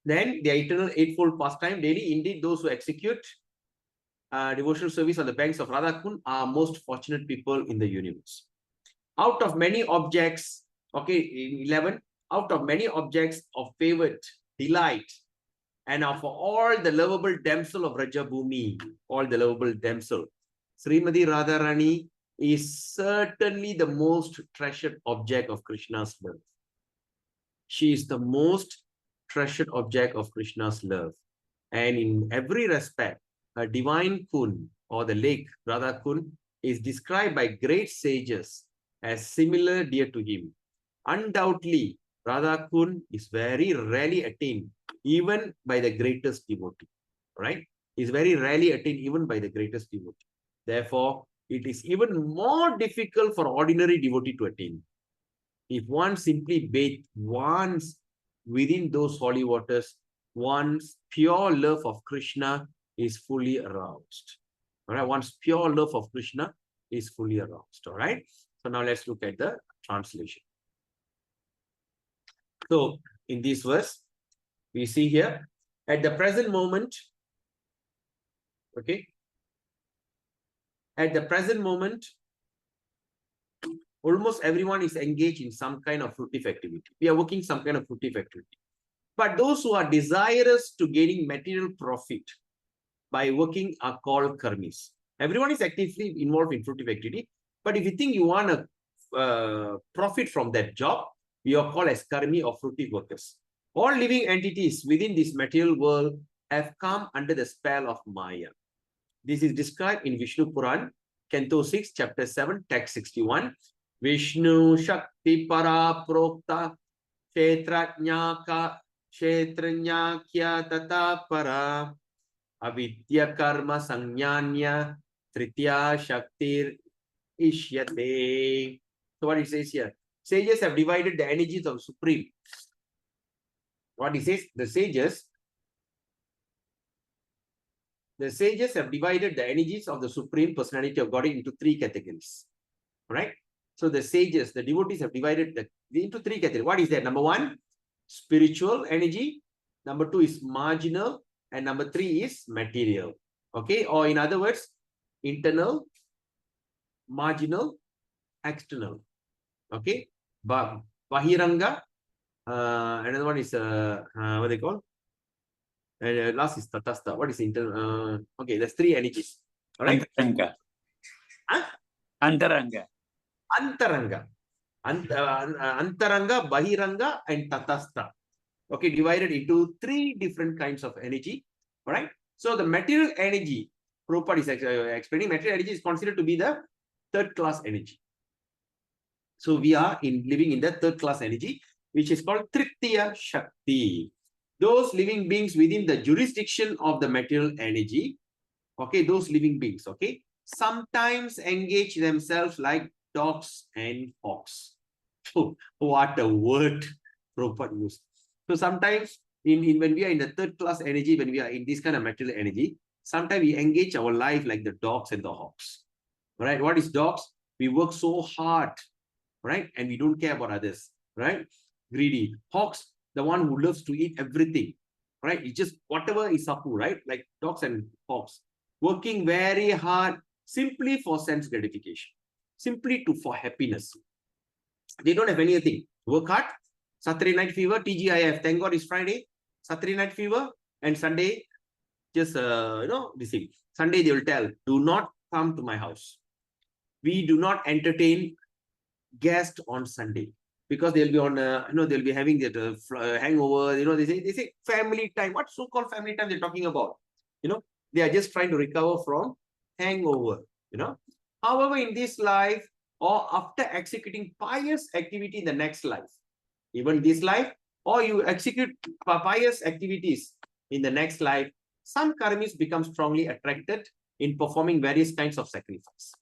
Then the eternal eightfold pastime daily. Indeed, those who execute devotional service on the banks of Radha Kund are most fortunate people in the universe. Out of many objects, okay, 11, out of many objects of favorite, delight, and of all the lovable damsel of Rajabhumi, all the lovable damsel, Srimati Radharani is certainly the most treasured object of Krishna's love. She is the most treasured object of Krishna's love. And in every respect, a divine Kund or the lake, Radha Kund, is described by great sages as similar dear to him. Undoubtedly, Radha Kund is very rarely attained even by the greatest devotee, right? Is very rarely attained even by the greatest devotee. Therefore, it is even more difficult for ordinary devotee to attain. If one simply bathes once within those holy waters, one's pure love of Krishna is fully aroused. All right, one's pure love of Krishna is fully aroused. All right. So now let's look at the translation. So in this verse, we see here, at the present moment, okay, at the present moment, almost everyone is engaged in some kind of fruitive activity. We are working some kind of fruitive activity. But those who are desirous to gaining material profit by working are called karmis. Everyone is actively involved in fruitive activity. But if you think you want to profit from that job, you are called as karmi or fruitive workers. All living entities within this material world have come under the spell of Maya. This is described in Vishnu Puran, Canto 6, Chapter 7, Text 61. Vishnu Shakti Para Prokta Kshetranyaka Kshetranyakya Tata Para Avidya Karma Sanyanya Tritya Shaktir Ishyate. So what it says here? Sages have divided the energies of Supreme. What he says, the sages have divided the energies of the Supreme Personality of God into three categories. Right? So the sages, the devotees have divided into three categories. What is that? Number one, spiritual energy. Number two is marginal. And number three is material. Okay? Or in other words, internal, marginal, external. Okay? Bahiranga. Another one is, what they call? And last is Tatastha. What is internal? Okay, there's three energies. All right? Antaranga. Huh? Antaranga. Antaranga. Antaranga, Bahiranga, and Tatastha. Okay, divided into three different kinds of energy. All right. So the material energy, Prabhupada is explaining, material energy is considered to be the third class energy. So we are living in the third class energy, which is called Tritiya Shakti. Those living beings within the jurisdiction of the material energy, okay, those living beings, okay, sometimes engage themselves like dogs and hawks. What a word Prabhupada used. So sometimes when we are in the third class energy, when we are in this kind of material energy, sometimes we engage our life like the dogs and the hawks. Right? What is dogs? We work so hard, right? And we don't care about others, right? Greedy. Hawks, the one who loves to eat everything, right? It's just whatever is sapu, right? Like dogs and hawks, working very hard simply for sense gratification. simply for happiness. They don't have anything. Work hard, Saturday night fever, TGIF. Thank God it's Friday, Saturday night fever, and Sunday, just this thing. Sunday they will tell, do not come to my house. We do not entertain guests on Sunday because they'll be on, they'll be having that hangover. They say family time. What so-called family time they're talking about? They are just trying to recover from hangover. However, in this life or after executing pious activity in the next life, even this life, or you execute pious activities in the next life, some karmis become strongly attracted in performing various kinds of sacrifice.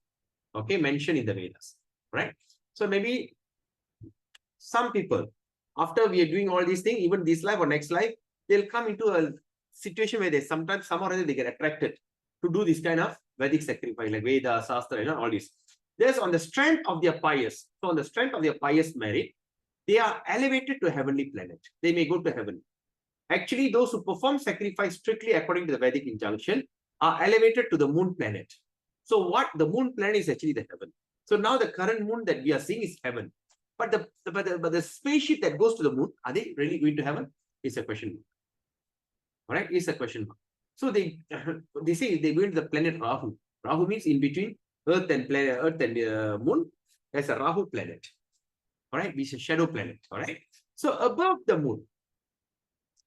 Okay, mentioned in the Vedas, right? So maybe some people, after we are doing all these things, even this life or next life, they'll come into a situation where they sometimes, somehow or other, they get attracted to do this kind of Vedic sacrifice, like Veda, Sastra, all this. There's on the strength of their pious. So on the strength of their pious merit, they are elevated to a heavenly planet. They may go to heaven. Actually, those who perform sacrifice strictly according to the Vedic injunction are elevated to the moon planet. So what the moon planet is actually the heaven. So now the current moon that we are seeing is heaven. But the spaceship that goes to the moon, are they really going to heaven? It's a question mark. All right, it's a question mark. So they say they go into the planet Rahu. Rahu means in between Earth and moon. There's a Rahu planet. All right, it's a shadow planet. All right. So above the moon,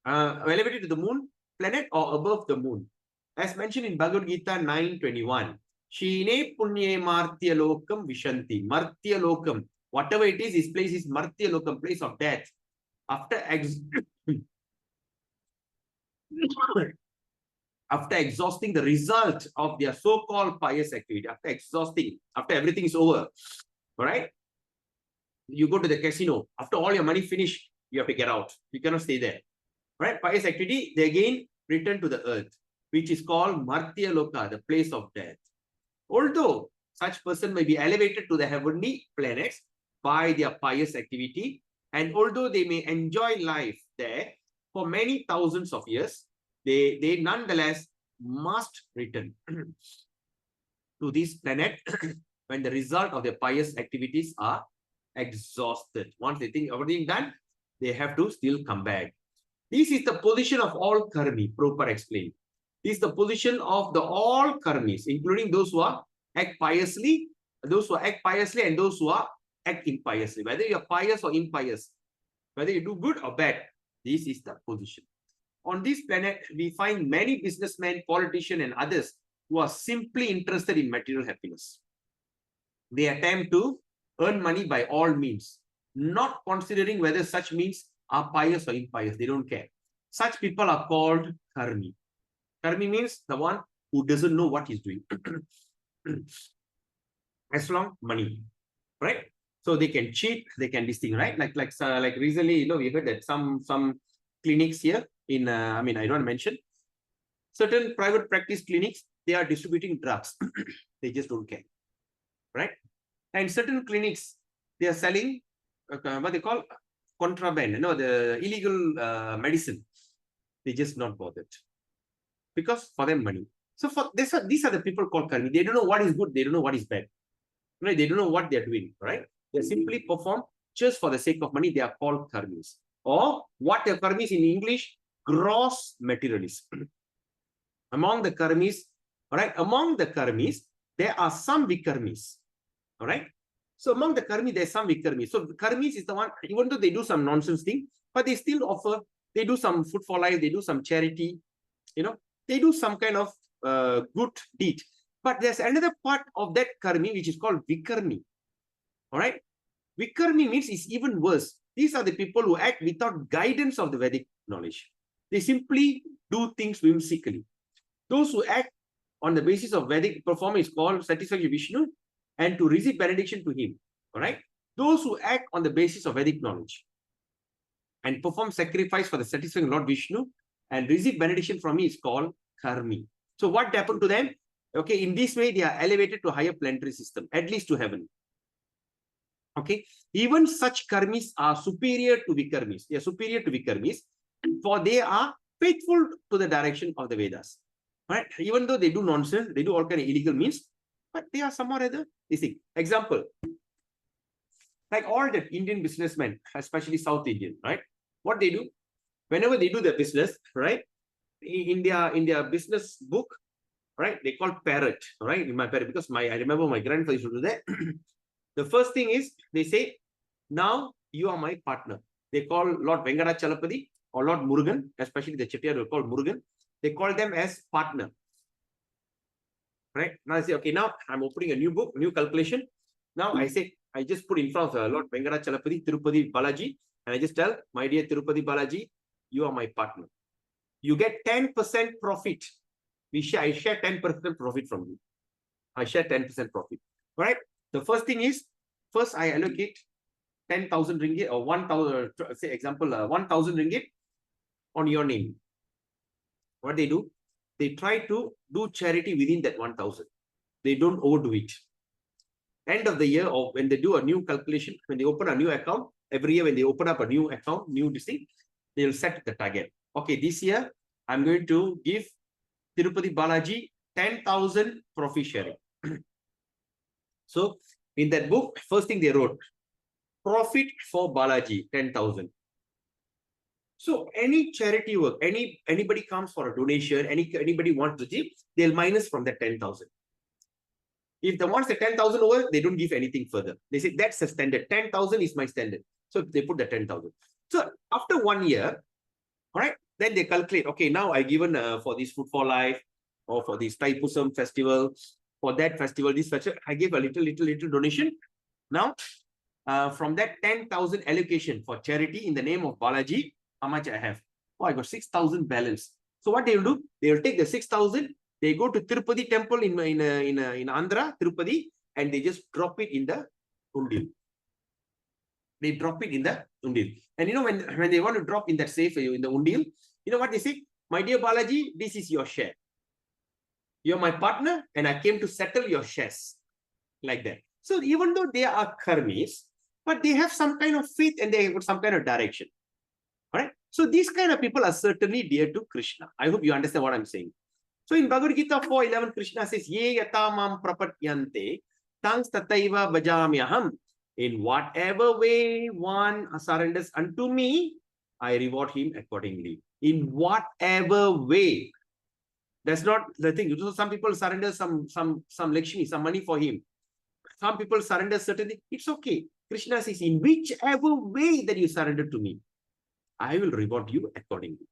elevated to the moon planet or above the moon, as mentioned in Bhagavad Gita 9:21, Shine Punye Martya Lokam Vishanti. Martya Lokam, whatever it is, this place is Martya Lokam, place of death. After exhausting the result of their so-called pious activity, after everything is over, all right? You go to the casino, after all your money finished, you have to get out. You cannot stay there. Right? Pious activity, they again return to the earth, which is called Martya Loka, the place of death. Although such person may be elevated to the heavenly planets by their pious activity, and although they may enjoy life there for many thousands of years, they nonetheless must return to this planet when the result of their pious activities are exhausted. Once they think everything done, they have to still come back. This is the position of all karmi, Prabhupada explained. This is the position of the all karmis, including those who act piously, and those who who act impiously. Whether you are pious or impious, whether you do good or bad, this is the position. On this planet, we find many businessmen, politicians, and others who are simply interested in material happiness. They attempt to earn money by all means, not considering whether such means are pious or impious. They don't care. Such people are called karmi. Karmi means the one who doesn't know what he's doing. As long money, right? So they can cheat, they can this thing, right? Like recently, we heard that some clinics here in, I don't want to mention, certain private practice clinics, they are distributing drugs. They just don't care, right? And certain clinics, they are selling what they call contraband, the illegal medicine. They just not bothered because for them money. So these are the people called karmi. They don't know what is good. They don't know what is bad. Right? They don't know what they're doing. Right? They simply perform just for the sake of money. They are called karmis. Or what the karmis in English, gross materialists. Among the karmis, all right. Among the karmis, there are some vikarmis. All right. So among the karmi, there's some vikarmis. So karmis is the one, even though they do some nonsense thing, but they still offer, they do some food for life, they do some charity, they do some kind of good deed. But there's another part of that karmi which is called vikarmi. All right. Vikarmi means it's even worse. These are the people who act without guidance of the Vedic knowledge. They simply do things whimsically. Those who act on the basis of Vedic performance is called satisfaction Vishnu and to receive benediction to him. All right. Those who act on the basis of Vedic knowledge and perform sacrifice for the satisfaction of Lord Vishnu and receive benediction from him is called karmi. So what happened to them? Okay, in this way, they are elevated to a higher planetary system, at least to heaven. Okay, even such karmis are superior to vikarmis. They are superior to vikarmis, for they are faithful to the direction of the Vedas. Right? Even though they do nonsense, they do all kind of illegal means, but they are some or other. You see, example, like all the Indian businessmen, especially South Indian, right? What they do, whenever they do their business, right? In their business book, right? They call parrot, right? In my parrot, because I remember my grandfather used to do that. The first thing is they say, now you are my partner. They call Lord Vengadachalapati or Lord Murugan, especially the Chettiar will call Murugan. They call them as partner. Right? Now I say, okay, now I'm opening a new book, new calculation. Now I say, I just put in front of Lord Vengadachalapati, Tirupati Balaji, and I just tell, my dear Tirupati Balaji, you are my partner. You get 10% profit. I share 10% profit from you. I share 10% profit. Right? The first thing is, first I allocate 10,000 ringgit or 1,000, say example, 1,000 ringgit on your name. What they do? They try to do charity within that 1,000. They don't overdo it. End of the year, or when they do a new calculation, when they open a new account, every year when they open up a new account, new district, they'll set the target. Okay, this year, I'm going to give Tirupati Balaji 10,000 profit sharing. So, in that book, first thing they wrote, profit for Balaji, 10,000. So any charity work, anybody comes for a donation, anybody wants to give, they'll minus from that 10,000. If the ones the 10,000 over, they don't give anything further. They say that's the standard. 10,000 is my standard. So they put the 10,000. So after 1 year, all right, then they calculate, okay, now I given for this Food for Life or for this Taipusam festival, for that festival, this festival, I gave a little donation. Now, from that 10,000 allocation for charity in the name of Balaji, how much I have? Oh, I got 6,000 balance. So what they will do? They will take the 6,000. They go to Tirupati temple in Andhra, Tirupati, and they just drop it in the undil. They drop it in the undil. And you know, when they want to drop in that safe in the undil, you know what they say? My dear Balaji, this is your share. You're my partner, and I came to settle your shares. Like that. So even though they are karmis, but they have some kind of faith and they have some kind of direction. All right. So these kind of people are certainly dear to Krishna. I hope you understand what I'm saying. So in Bhagavad Gita 4:11, Krishna says, Ye yatamam prapatyante, tangs tataiva bhajamyaham. In whatever way one surrenders unto me, I reward him accordingly. In whatever way. That's not the thing. So some people surrender some Lakshmi, some money for him. Some people surrender certainly. It's okay. Krishna says, in whichever way that you surrender to me, I will reward you accordingly.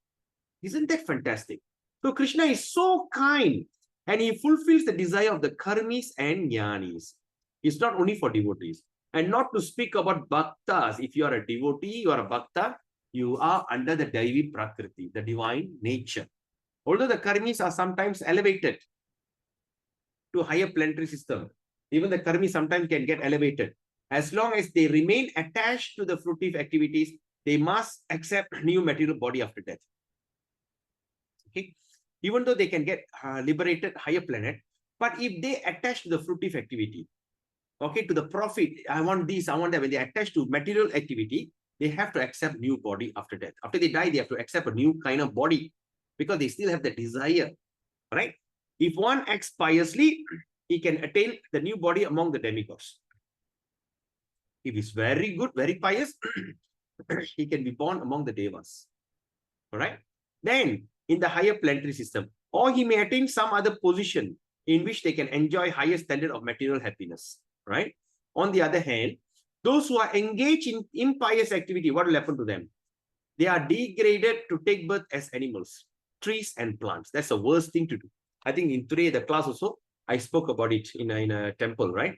Isn't that fantastic? So Krishna is so kind and he fulfills the desire of the karmis and jnanis. It's not only for devotees. And not to speak about bhaktas. If you are a devotee, you are a bhakta, you are under the Daivi Prakriti, the divine nature. Although the karmis are sometimes elevated to higher planetary system, even the karmis sometimes can get elevated. As long as they remain attached to the fruitive activities, they must accept new material body after death. Okay, even though they can get liberated higher planet, but if they attach to the fruitive activity, okay, to the profit, I want this, I want that, when they attach to material activity, they have to accept new body after death. After they die, they have to accept a new kind of body because they still have the desire, right? If one acts piously, he can attain the new body among the demigods. If he's very good, very pious, he can be born among the devas. All right. Then in the higher planetary system, or he may attain some other position in which they can enjoy higher standard of material happiness. Right. On the other hand, those who are engaged in impious activity, what will happen to them? They are degraded to take birth as animals, trees and plants. That's the worst thing to do. I think in today the class also I spoke about it in a temple. Right.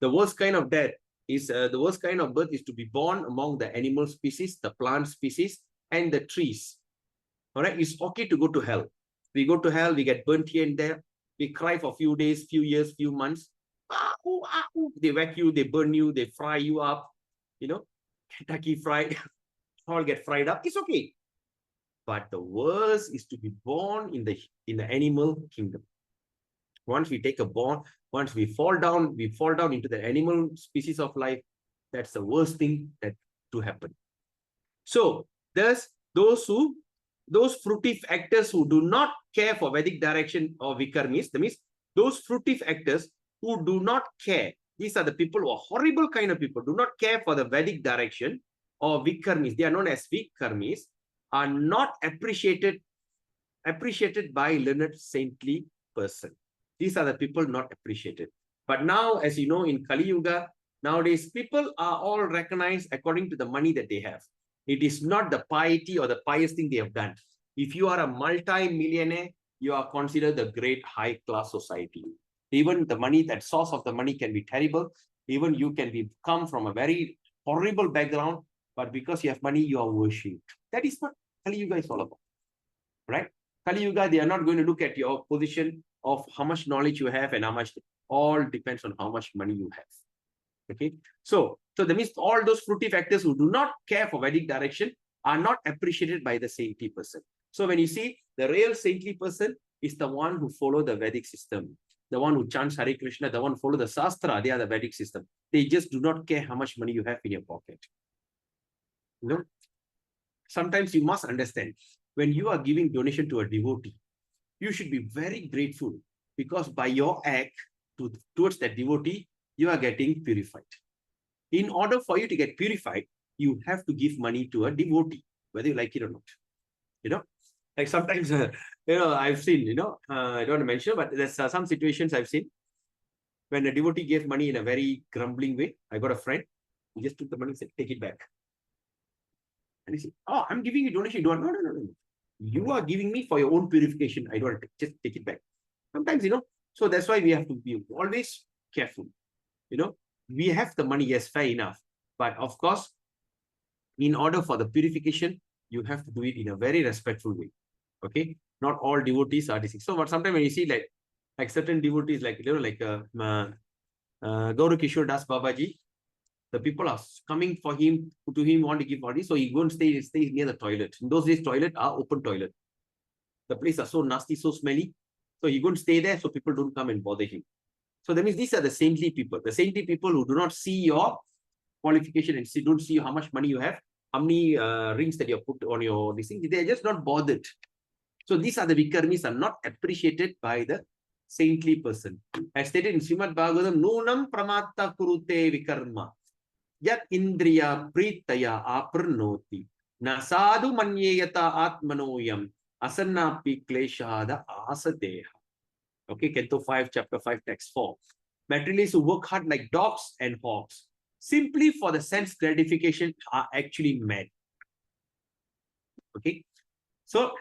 The worst kind of death is the worst kind of birth is to be born among the animal species, the plant species, and the trees. All right, it's okay to go to hell. We go to hell, we get burnt here and there. We cry for a few days, few years, few months. They whack you, they burn you, they fry you up. You know, Kentucky fried, all get fried up. It's okay. But the worst is to be born in the animal kingdom. Once we take a born, once we fall down into the animal species of life. That's the worst thing that to happen. So thus those fruitive actors who do not care for Vedic direction or vikarmis, that means those fruitive actors, who do not care. These are the people who are horrible kind of people, do not care for the Vedic direction, or Vikarmis. They are known as Vikarmis, are not appreciated by learned saintly person. These are the people not appreciated. But now, as you know, in Kali Yuga, nowadays, people are all recognized according to the money that they have. It is not the piety or the pious thing they have done. If you are a multi-millionaire, you are considered the great high-class society. Even the money, that source of the money can be terrible. Even you can come from a very horrible background, but because you have money, you are worshipped. That is what Kali Yuga is all about, right? Kali Yuga, they are not going to look at your position of how much knowledge you have and how much, all depends on how much money you have. Okay, so that means all those fruity factors who do not care for Vedic direction are not appreciated by the saintly person. So when you see the real saintly person is the one who follow the Vedic system, the one who chants Hare Krishna, the one who follow the Sastra, they are the Vedic system. They just do not care how much money you have in your pocket. You know, sometimes you must understand, when you are giving donation to a devotee, you should be very grateful, because by your act towards that devotee, you are getting purified. In order for you to get purified, you have to give money to a devotee, whether you like it or not. You know, like sometimes, I've seen, I don't want to mention, but there's some situations I've seen when a devotee gave money in a very grumbling way. I got a friend, he just took the money and said, take it back. And he said, oh, I'm giving you donation. You don't. No. You are giving me for your own purification. I don't want to just take it back. Sometimes, so that's why we have to be always careful. We have the money, yes, fair enough. But of course, in order for the purification, you have to do it in a very respectful way. Okay? Not all devotees are this. So, but sometimes when you see like certain devotees, like Gaura Kishore Das Babaji, the people are coming for him, to him, want to give body, so he go and stay near the toilet. In those days, toilet are open toilet. The place are so nasty, so smelly. So he go and stay there so people don't come and bother him. So that means these are the saintly people. The saintly people who do not see your qualification and don't see how much money you have, how many rings that you have put on your this thing. They're just not bothered. So these are the Vikarmis, are not appreciated by the saintly person. As stated in Srimad Bhagavatam, Nunam Pramatta Kurute Vikarma. Yat Indriya Pritaya Aprnoti. Nasadu Manyeyata Atmanoyam. Asannapi Kleshada Asadeha. Okay, Canto 5, Chapter 5, Text 4. Materialists who work hard like dogs and hogs, simply for the sense gratification, are actually mad. Okay, so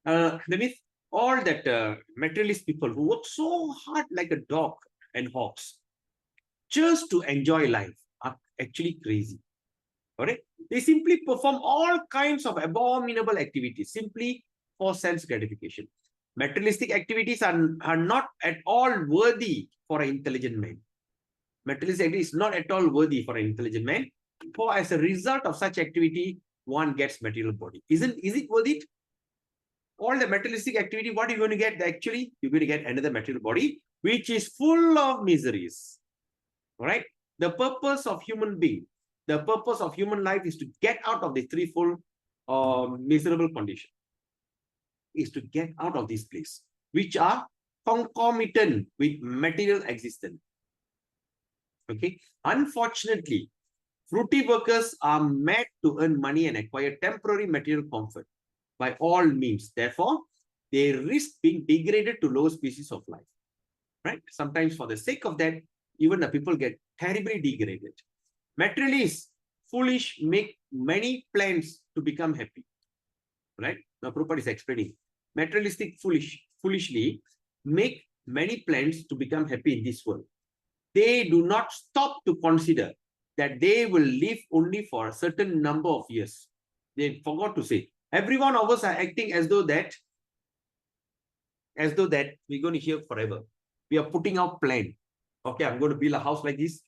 that means all that materialist people who work so hard like a dog and hogs just to enjoy life are actually crazy. All right, they simply perform all kinds of abominable activities simply for sense gratification. Materialistic activities are not at all worthy for an intelligent man. Materialistic activity is not at all worthy for an intelligent man. For as a result of such activity, one gets material body. Is it worth it? All the materialistic activity, what are you going to get? Actually, you're going to get another material body, which is full of miseries. All right? The purpose of human being, the purpose of human life is to get out of the threefold miserable condition. Is to get out of this place, which are concomitant with material existence. Okay. Unfortunately, fruity workers are made to earn money and acquire temporary material comfort by all means. Therefore, they risk being degraded to lower species of life. Right? Sometimes for the sake of that, even the people get terribly degraded. Materialists, foolish, make many plans to become happy. Right? Now, Prabhupada is explaining. Materialistic foolishly make many plans to become happy in this world. They do not stop to consider that they will live only for a certain number of years. They forgot to say. Every one of us are acting as though that we're going to hear forever. We are putting out plan. Okay, I'm going to build a house like this.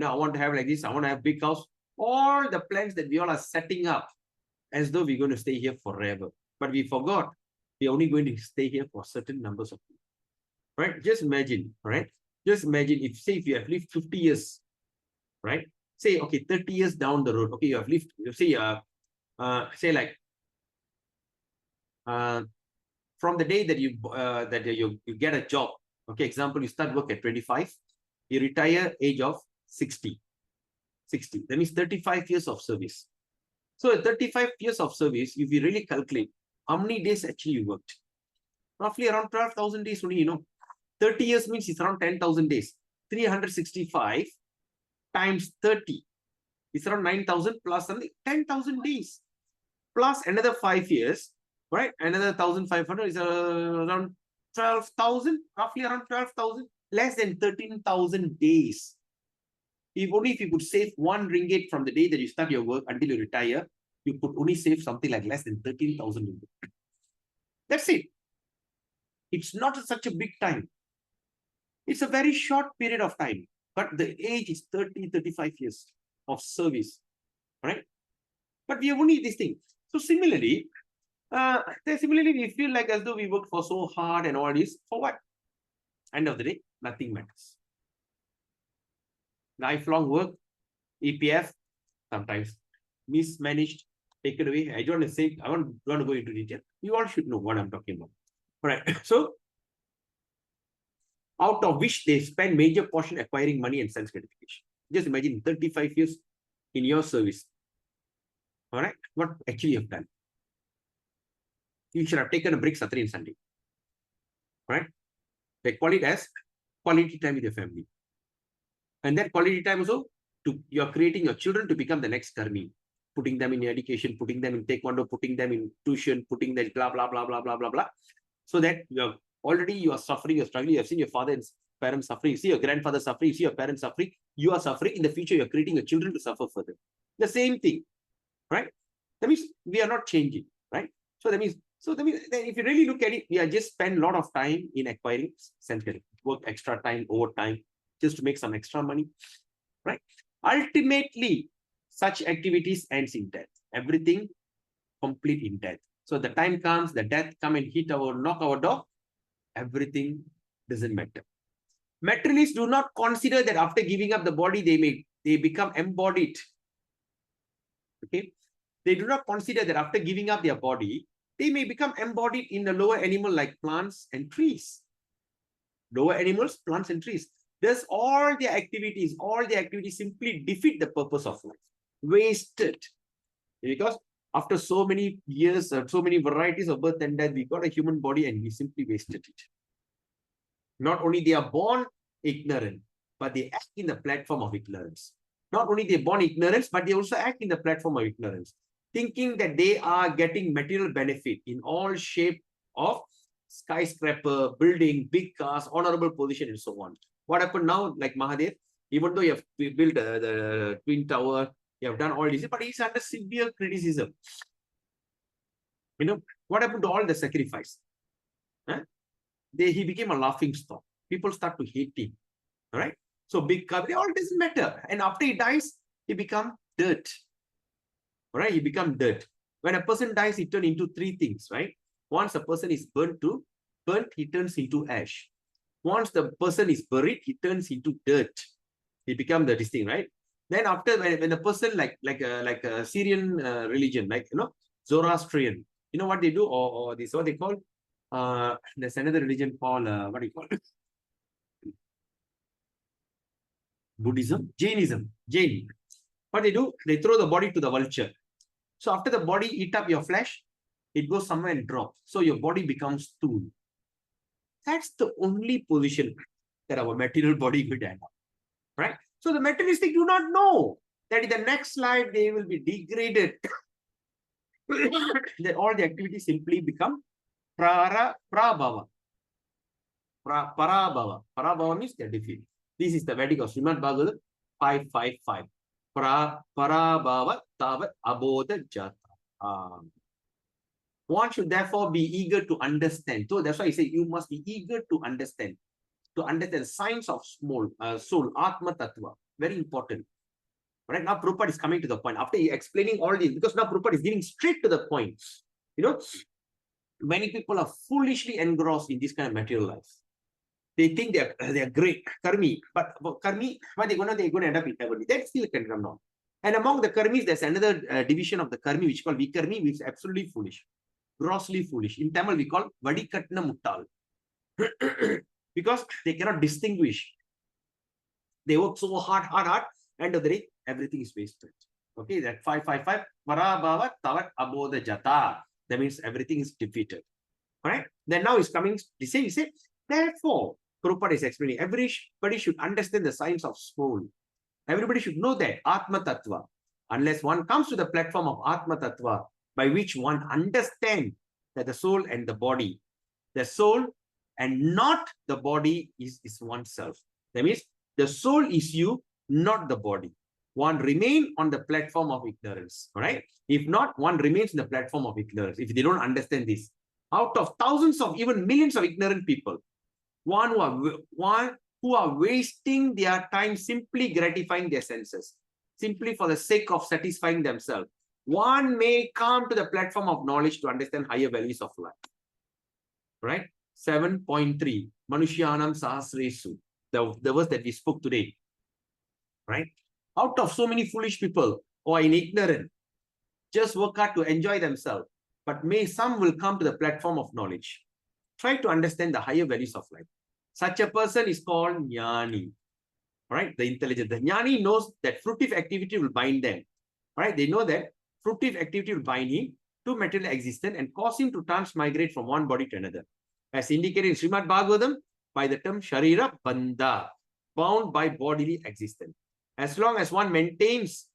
I want to have like this. I want to have a big house. All the plans that we all are setting up as though we're going to stay here forever. But we forgot. We're only going to stay here for certain numbers of people. Right? Just imagine, right? Just imagine if you have lived 50 years, right? Say, okay, 30 years down the road, okay, you have lived, say like, from the day that you get a job, okay, example, you start work at 25, You retire age of 60. 60. That means 35 years of service. So at 35 years of service, if you really calculate how many days actually you worked, roughly around 12,000 days only, 30 years means it's around 10,000 days. 365 times 30 is around 9,000 plus something, 10,000 days. Plus another 5 years, right? Another 1,500 is around 12,000, roughly around 12,000, less than 13,000 days. If only if you could save 1 ringgit from the day that you start your work until you retire, you could only save something like less than 13,000 ringgit. That's it. It's not such a big time. It's a very short period of time, but the age is 30, 35 years of service, right? But we have only this thing. So similarly, we feel like as though we worked for so hard and all this, for what? End of the day, nothing matters. Lifelong work, EPF, sometimes mismanaged, taken away. I don't want to say, I don't want to go into detail. You all should know what I'm talking about. All right. So, out of which they spend major portion acquiring money and sense gratification. Just imagine 35 years in your service. All right. What actually you have done? You should have taken a break Saturday and Sunday. Right? They call it as quality time with your family. And that quality time also, you're creating your children to become the next Karmi, putting them in education, putting them in taekwondo, putting them in tuition, putting them blah, blah, blah, blah, blah, blah, blah. So that you are suffering, you're struggling, you have seen your father and parents suffering, you see your grandfather suffering, you see your parents suffering, you are suffering. In the future, you're creating your children to suffer further. The same thing, right? That means we are not changing, right? So that means if you really look at it, we are just spend a lot of time in acquiring sense gratification, work extra time, overtime, just to make some extra money, right? Ultimately, such activities ends in death. Everything complete in death. So the time comes, the death come and knock our door, everything doesn't matter. Materialists do not consider that after giving up the body, they become embodied. Okay? They do not consider that after giving up their body, they may become embodied in the lower animal like plants and trees. Lower animals, plants and trees. Thus, all their activities simply defeat the purpose of life. Wasted. Because after so many years, so many varieties of birth and death, we got a human body and we simply wasted it. Not only they are born ignorant, but they act in the platform of ignorance. Not only they born ignorance, but they also act in the platform of ignorance, thinking that they are getting material benefit in all shape of skyscraper, building, big cars, honorable position, and so on. What happened now, like Mahadev, even though you have built the Twin Tower, you have done all this, but he's under severe criticism. What happened to all the sacrifice? Huh? He became a laughing stock. People start to hate him. All right. So big car, all doesn't matter. And after he dies, he become dirt. All right. He become dirt. When a person dies, he turns into 3 things, right? Once a person is burnt, he turns into ash. Once the person is buried, he turns into dirt. He becomes this thing, right? Then after, when a person like a Syrian religion, like Zoroastrian, you know what they do, or this what they call. There's another religion called what do you call it? Buddhism, Jainism, Jain. What they do, they throw the body to the vulture. So after the body eat up your flesh, it goes somewhere and drops. So your body becomes stool. That's the only position that our material body could end up, right? So the materialistic do not know that in the next life they will be degraded. That all the activities simply become prabhava. Parabhava. Parabhava means the defeat. This is the Vedic of Srimad Bhagavatam 555. Parabhava tavat abodha jata. One should therefore be eager to understand. So that's why I say you must be eager to understand the science of soul, Atma Tattva. Very important. Right now, Prabhupada is coming to the point. After explaining all this, because now Prabhupada is giving straight to the point. Many people are foolishly engrossed in this kind of material life. They think they are great, karmi, but karmi, what they're going to end up in heaven. That still can come down. And among the karmis, there's another division of the karmi, which is called vikarmi, which is absolutely foolish, grossly foolish. In Tamil, we call vadikatna muttal. Because they cannot distinguish They work so hard. End of the day, everything is wasted. Okay, that 555 Parabhava Tavat Abodha Jata. That means everything is defeated. All right. Then now is coming, he said, therefore, Prabhupada is explaining, everybody should understand the science of soul. Everybody should know that Atma Tattva. Unless one comes to the platform of Atma Tattva, by which one understands that the soul and the soul and not the body is oneself. That means the soul is you, not the body. One remain on the platform of ignorance. All right. If not, one remains in the platform of ignorance. If they don't understand this, out of thousands of even millions of ignorant people, one who are wasting their time simply gratifying their senses, simply for the sake of satisfying themselves, one may come to the platform of knowledge to understand higher values of life. Right? 7.3 Manushyanam Sahasresu, the verse that we spoke today. Right? Out of so many foolish people who are in ignorance, just work hard to enjoy themselves, but some will come to the platform of knowledge. Try to understand the higher values of life. Such a person is called Jnani. Right? The intelligent. The Jnani knows that fruitive activity will bind them. Right? They know that fruitive activity will bind him to material existence and cause him to transmigrate from one body to another. As indicated in Srimad Bhagavatam by the term Sharira Bandha, bound by bodily existence. As long as one maintains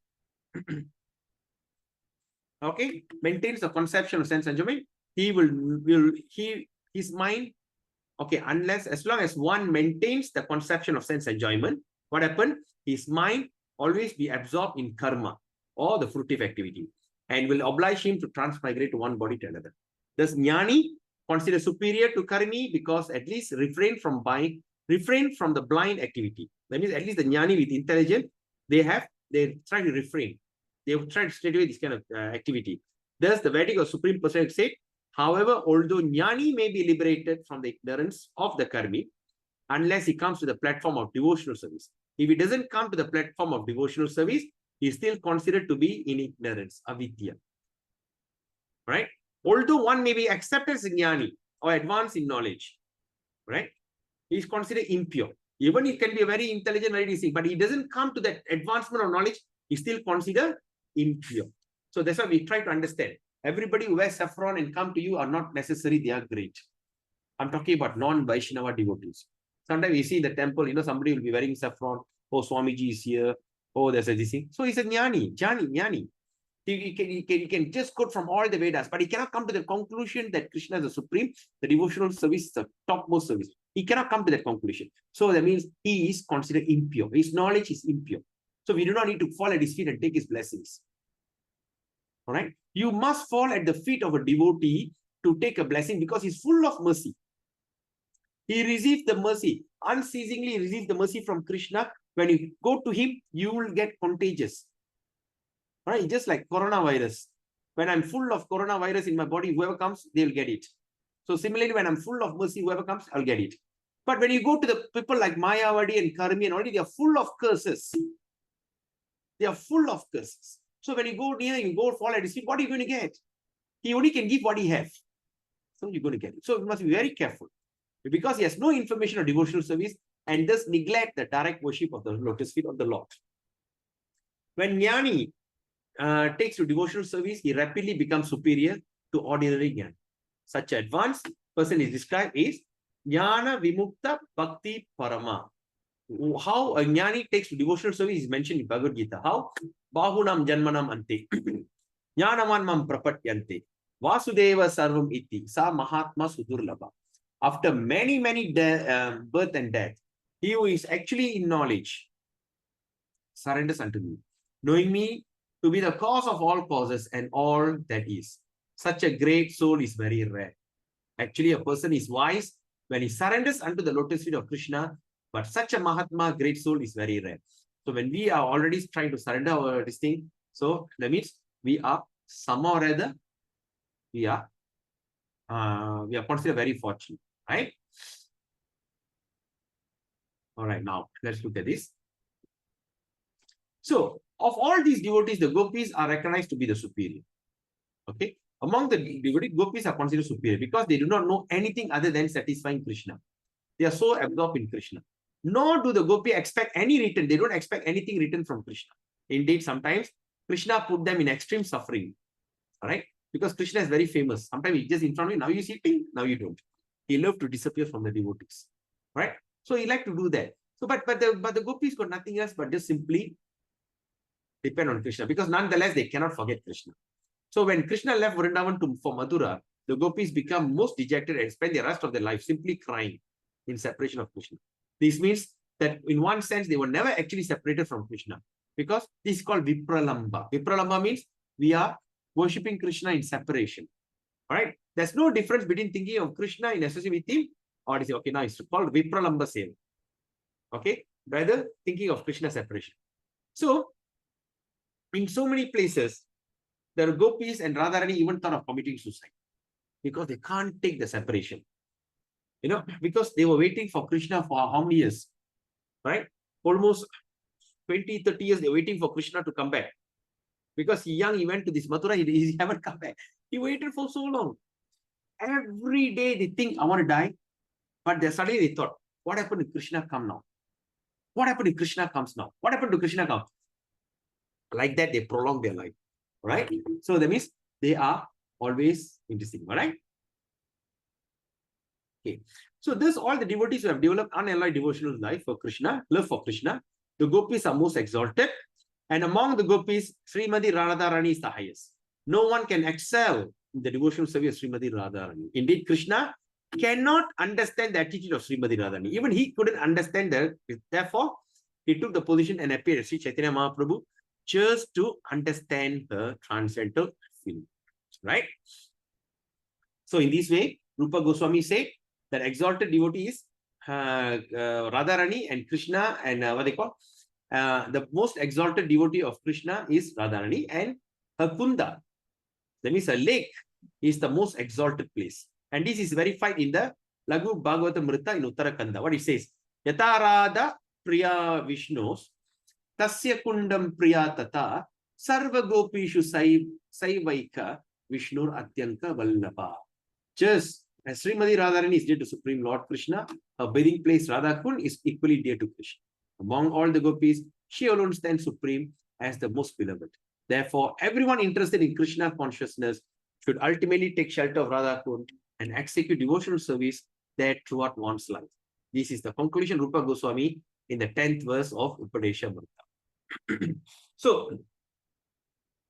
maintains the conception of sense enjoyment, his mind, as long as one maintains the conception of sense enjoyment, what happened? His mind always be absorbed in karma or the fruitive activity and will oblige him to transmigrate to one body to another. Thus, Jnani considered superior to karmi because at least refrain from the blind activity. That means at least the Jnani with intelligence, they try to refrain. They try to stay away this kind of activity. Thus, the Vedic or Supreme Personality said, however, although Jnani may be liberated from the ignorance of the karmi, unless he comes to the platform of devotional service. If he doesn't come to the platform of devotional service, he is still considered to be in ignorance, avidya. Right? Although one may be accepted as a Jnani or advanced in knowledge, right? He is considered impure. Even he can be a very intelligent, very decent, but he doesn't come to that advancement of knowledge, he still considered impure. So that's why we try to understand. Everybody who wears saffron and come to you are not necessarily they are great. I'm talking about non-Vaishnava devotees. Sometimes we see in the temple, somebody will be wearing saffron. Oh, Swamiji is here. Oh, there's a this thing. So he's a Jnani. He can just quote from all the Vedas, but he cannot come to the conclusion that Krishna is the supreme, the devotional service is the topmost service. He cannot come to that conclusion. So that means he is considered impure. His knowledge is impure. So we do not need to fall at his feet and take his blessings. All right? You must fall at the feet of a devotee to take a blessing because he's full of mercy. He receives the mercy, unceasingly receives the mercy from Krishna. When you go to him, you will get contagious. All right? Just like coronavirus. When I'm full of coronavirus in my body, whoever comes, they'll get it. So similarly, when I'm full of mercy, whoever comes, I'll get it. But when you go to the people like Mayavadi and Karmi and already, they are full of curses. They are full of curses. So when you go near, you go fall at his feet, what are you going to get? He only can give what he has. So you're going to get it. So you must be very careful. Because he has no information on devotional service and thus neglect the direct worship of the lotus feet of the Lord. When Jnani takes to devotional service, he rapidly becomes superior to ordinary Jnani. Such an advanced person is described as Jnana Vimukta Bhakti Parama. How a Jnani takes to devotional service is mentioned in Bhagavad Gita. How? Bahunam Janmanam Ante. Jnanaman Mam Prapatyante. Vasudeva Sarvam Iti. Sa Mahatma Sudurlabha. After many birth and death, he who is actually in knowledge surrenders unto me, knowing me to be the cause of all causes and all that is. Such a great soul is very rare. Actually, a person is wise when he surrenders unto the lotus feet of Krishna, but such a Mahatma, great soul is very rare. So when we are already trying to surrender our this thing, so that means we are somehow or other, we are considered very fortunate, right? All right, now let's look at this. So, of all these devotees, the gopis are recognized to be the superior. Okay, among the devotees, gopis are considered superior because they do not know anything other than satisfying Krishna. They are so absorbed in Krishna. nor do the gopi expect any return. They don't expect anything written from Krishna. Indeed, sometimes Krishna put them in extreme suffering. All right? Because Krishna is very famous. Sometimes he just in front of you, now you see, ting, now you don't. He loved to disappear from the devotees. Right? So he liked to do that. So, but the gopis got nothing else but just simply depend on Krishna, because nonetheless they cannot forget Krishna. So when Krishna left Vrindavan for Mathura, the gopis become most dejected and spend the rest of their life simply crying in separation of Krishna. This means that in one sense they were never actually separated from Krishna, because this is called Vipralamba. Vipralamba means we are worshipping Krishna in separation. All right? There's no difference between thinking of Krishna in association with him, or to say, okay, now it's called Vipralamba Seva. Okay? Rather thinking of Krishna separation. So, in so many places, the gopis and Radharani even thought of committing suicide because they can't take the separation. You know, because they were waiting for Krishna for how many years? Right? Almost 20, 30 years, they're waiting for Krishna to come back. Because he went to this Mathura, he haven't come back. He waited for so long. Every day they think, I want to die. But suddenly they thought, what happened if Krishna come now? What happened if Krishna comes now? What happened to Krishna come? Like that, they prolong their life. Right? So that means they are always interesting. All right? Okay. So this all the devotees who have developed unalloyed devotional life for Krishna, love for Krishna. The gopis are most exalted. And among the gopis, Srimati Radharani is the highest. No one can excel in the devotional service of Srimati Radharani. Indeed, Krishna cannot understand the attitude of Srimati Radharani. Even he couldn't understand that. Therefore, he took the position and appeared as Sri Chaitanya Mahaprabhu just to understand the transcendental feeling. Right? So in this way, Rupa Goswami said that exalted devotee is Radharani and Krishna, and what they call the most exalted devotee of Krishna is Radharani, and her kunda, that means a lake, is the most exalted place. And this is verified in the Laghu Bhagavatamrita in Uttarakanda. What it says, Yatarada Priya Vishnos, Tasya Kundam Priya Tata, Sarva Gopishu Saivaika Vishnur Atyanka Vallabha. Just as Srimati Radharani is dear to Supreme Lord Krishna, her bathing place Radhakund is equally dear to Krishna. Among all the gopis, she alone stands supreme as the most beloved. Therefore, everyone interested in Krishna consciousness should ultimately take shelter of Radhakund and execute devotional service there throughout one's life. This is the conclusion Rupa Goswami in the 10th verse of Upadesha Mrita. So,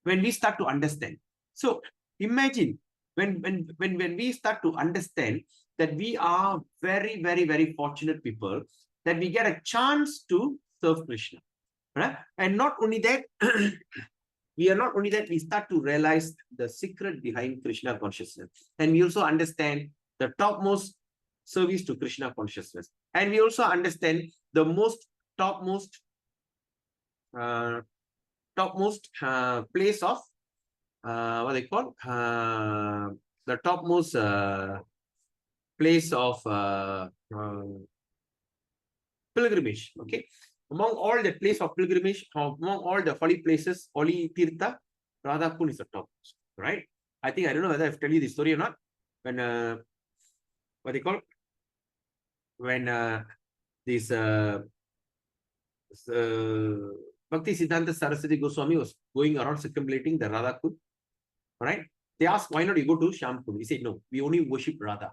when we start to understand, so imagine when we start to understand that we are very, very, very fortunate people, that we get a chance to serve Krishna. Right? And not only that, we start to realize the secret behind Krishna consciousness. And we also understand the topmost service to Krishna consciousness. And we also understand the topmost place of what they call the topmost place of pilgrimage. Okay, among all the place of pilgrimage, among all the holy places, holy Tirtha, Radhakund is the topmost. Right? I think I don't know whether I've told you this story or not. When what they call when this Bhakti Siddhanta Saraswati Goswami was going around circumambulating the Radhakund. Right? They asked, why not you go to Shyamkund? He said, no, we only worship Radha.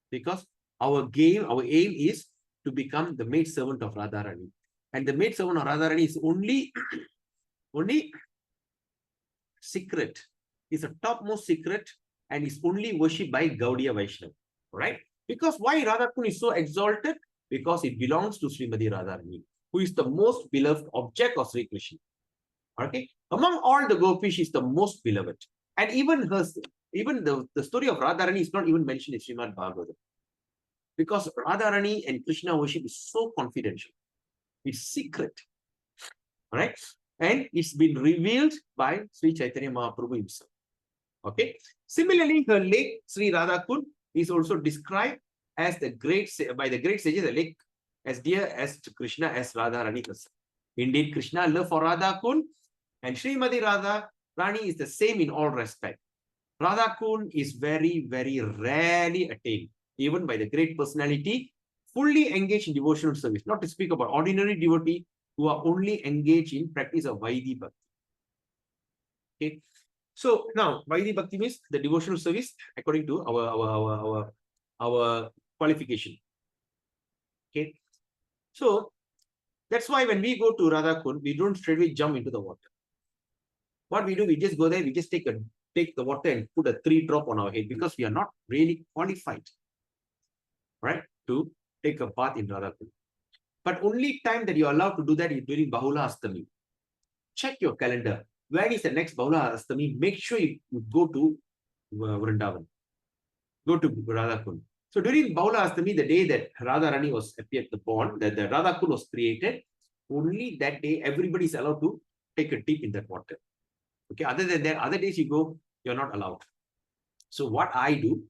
Because our aim is to become the maid servant of Radharani. And the maid servant of Radharani is only secret. It's a topmost secret, and is only worshipped by Gaudiya Vaishnava. Right? Because why Radhakund is so exalted? Because it belongs to Srimati Radharani, who is the most beloved object of Sri Krishna. Okay? Among all the gopis, she is the most beloved. And even the story of Radharani is not even mentioned in Srimad Bhagavatam. Because Radharani and Krishna worship is so confidential. It's secret. Right? And it's been revealed by Sri Chaitanya Mahaprabhu himself. Okay? Similarly, her lake, Sri Radhakund, is also described as by the great sages, a lake as dear as to Krishna as Radharani herself. Indeed, Krishna love for Radhakund and Srimati Radharani is the same in all respect. Radhakund is very, very rarely attained, even by the great personality fully engaged in devotional service, not to speak about ordinary devotee who are only engaged in practice of Vaidhi Bhakti. Okay. So now Vaidhi Bhakti means the devotional service according to our qualification. Okay. So that's why when we go to Radha Kund, we don't straightaway jump into the water. What we do, we just go there, we just take the water and put a 3 drop on our head because we are not really qualified, right, to take a bath in Radha Kund. But only time that you're allowed to do that is during Bahula Astami. Check your calendar. When is the next Bahula Astami? Make sure you go to Vrindavan. Go to Radha Kund. So during Bahula Astami, the day that Radha Rani was appeared, the pond, that the Radha Kund was created, only that day everybody is allowed to take a dip in that water. Okay, other than that, other days you go, you're not allowed. So what I do,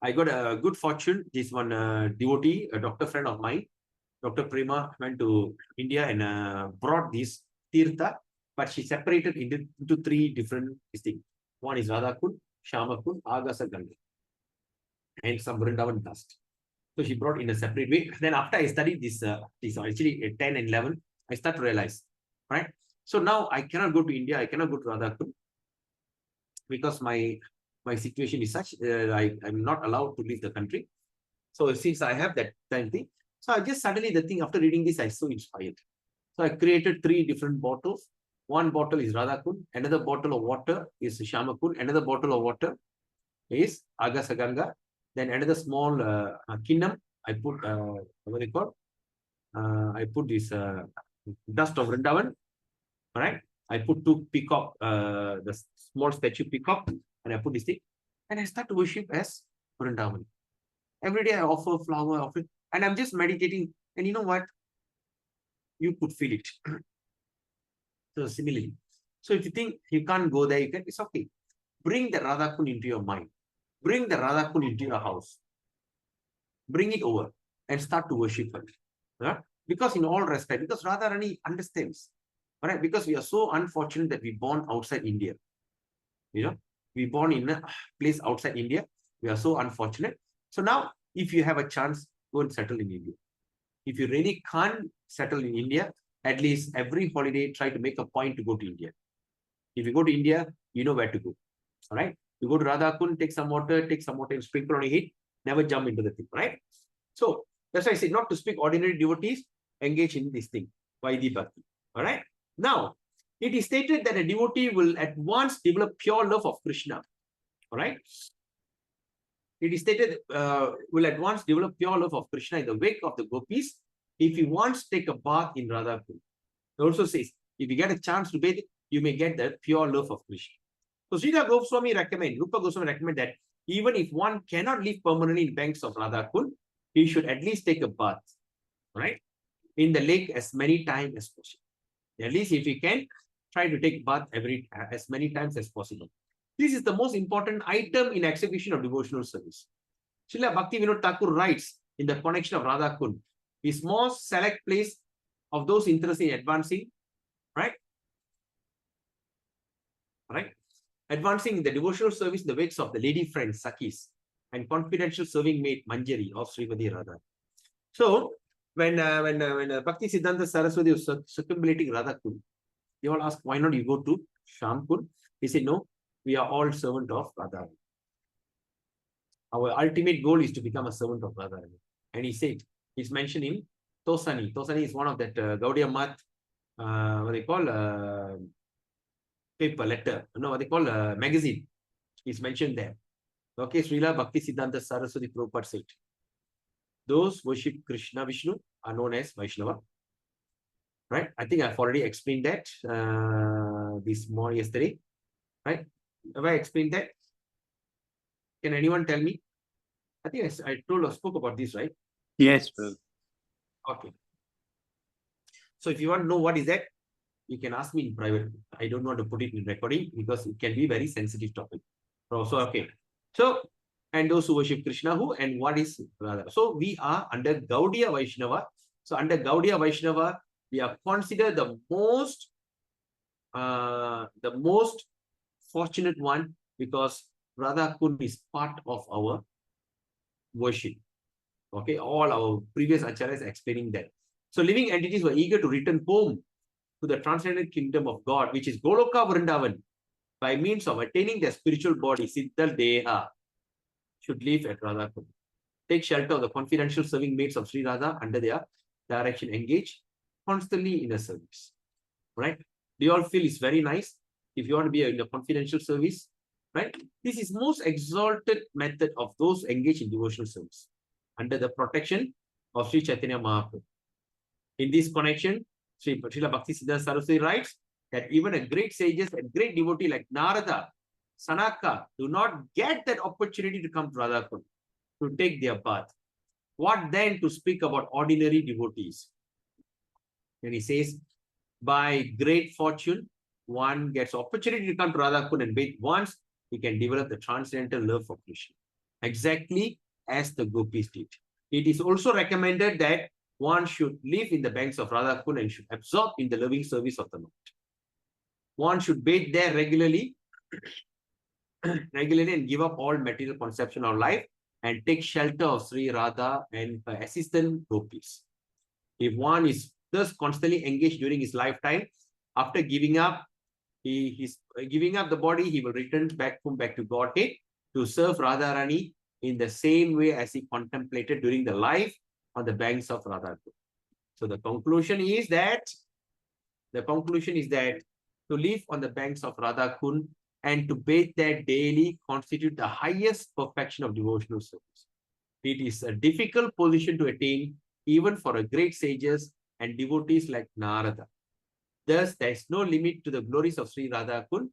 I got a good fortune. This one devotee, a doctor friend of mine, Dr. Prema, went to India and brought this Tirtha, but she separated into 3 different things. One is Radha Kund, Shama Kund, Agasa Ganga, and some Vrindavan dust. So she brought in a separate way. Then after I studied this actually at 10 and 11, I start to realize, right? So now I cannot go to India, I cannot go to Radha Kund because my situation is such I'm not allowed to leave the country. So since I have that time thing, so I just suddenly the thing after reading this, I so inspired. So I created 3 different bottles. One bottle is Radha Kund, another bottle of water is Shama Kund, another bottle of water is Agasa Ganga, then another small kinnam. I put what they call? I put this dust of Vrindavan. All right. I put 2 peacock, the small statue peacock, and I put this thing, and I start to worship as Vrindavan. Every day I offer flower, and I'm just meditating. And you know what? You could feel it. So similarly, so if you think you can't go there, it's okay. Bring the Radha Kund into your mind. Bring the Radha Kund into your house. Bring it over and start to worship her. Yeah? Because in all respect, because Radha Rani understands. Right? Because we are so unfortunate that we born outside India. You know, we born in a place outside India. We are so unfortunate. So now, if you have a chance, go and settle in India. If you really can't settle in India, at least every holiday, try to make a point to go to India. If you go to India, you know where to go. All right. You go to Radha Kund, take some water and sprinkle on your head. Never jump into the thing, right? So that's why I say not to speak ordinary devotees, engage in this thing, Vaidhi Bhakti. All right. Now, it is stated that a devotee will at once develop pure love of Krishna. All right. It is stated will at once develop pure love of Krishna in the wake of the gopis if he wants to take a bath in Radha Kund. It also says, if you get a chance to bathe, you may get the pure love of Krishna. So Srila Goswami recommend, Rupa Goswami recommend that even if one cannot live permanently in banks of Radha Kund, he should at least take a bath, right, in the lake as many times as possible. At least if he can, try to take bath as many times as possible. This is the most important item in execution of devotional service. Srila Bhakti Vinod Thakur writes in the connection of Radha Kund, his most select place of those interested in advancing, right? Advancing in the devotional service in the wakes of the lady friends, Sakis, and confidential serving maid Manjari of Srimati Radha. So, when Bhakti Siddhanta Saraswati was circumambulating Radha Kund, they all asked, why not you go to Sham Kund? He said, no, we are all servant of Radha. Our ultimate goal is to become a servant of Radha. And he said, it's mentioned in Tosani. Tosani is one of that Gaudiya Math, what they call paper, letter, no, what they call magazine. It's mentioned there. Okay, Srila Bhakti Siddhanta Saraswati Prabhupada said, those worship Krishna Vishnu are known as Vaishnava. Right? I think I've already explained that this morning, yesterday. Right? Have I explained that? Can anyone tell me? I think I spoke about this, right? Yes, Prabhu. Okay. So if you want to know what is that, you can ask me in private. I don't want to put it in recording because it can be a very sensitive topic. So okay. So, and those who worship Krishna, who and what is Radha? So we are under Gaudiya Vaishnava. So under Gaudiya Vaishnava, we are considered the most fortunate one because Radha Kund is part of our worship. Okay, all our previous acharyas explaining that. So living entities were eager to return home to the transcendental kingdom of God, which is Goloka Vrindavan, by means of attaining their spiritual body, Siddhal Deha, should live at Radhakund. Take shelter of the confidential serving maids of Sri Radha under their direction, engage constantly in a service. Right? Do you all feel it's very nice? If you want to be in a confidential service, right? This is most exalted method of those engaged in devotional service under the protection of Sri Chaitanya Mahaprabhu. In this connection, Srila Bhakti Siddhanta Saraswati writes that even a great sages and great devotee like Narada, Sanaka do not get that opportunity to come to Radhakund to take their path. What then to speak about ordinary devotees? And he says, by great fortune, one gets opportunity to come to Radhakund and wait once, he can develop the transcendental love for Krishna. Exactly as the gopis did. It is also recommended that one should live in the banks of Radhakund and should absorb in the loving service of the Lord. One should bathe there regularly, and give up all material conception of life and take shelter of Sri Radha and her assistant gopis. If one is thus constantly engaged during his lifetime, after giving up, he's giving up the body, he will return back to Godhead to serve Radharani in the same way as he contemplated during the life on the banks of Radhakund. So the conclusion is that to live on the banks of Radhakund and to bathe there daily constitute the highest perfection of devotional service. It is a difficult position to attain even for a great sages and devotees like Narada. Thus, there is no limit to the glories of Sri Radhakund.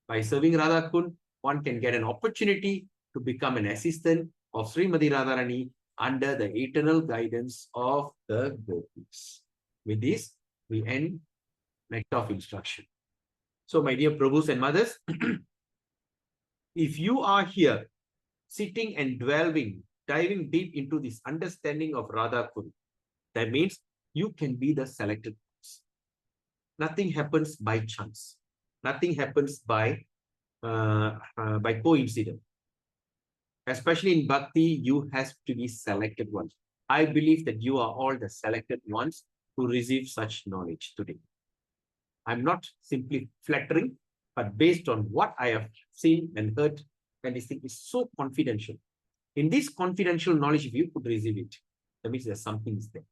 By serving Radhakund, one can get an opportunity to become an assistant of Srimati Radharani under the eternal guidance of the gopis. With this, we end Nectar of Instruction. So, my dear Prabhus and Mothers, if you are here sitting and diving deep into this understanding of Radhakund, that means you can be the selected ones. Nothing happens by chance. Nothing happens by coincidence. Especially in Bhakti, you have to be selected ones. I believe that you are all the selected ones to receive such knowledge today. I'm not simply flattering, but based on what I have seen and heard, and this thing is so confidential. In this confidential knowledge, if you could receive it, that means there's something is there.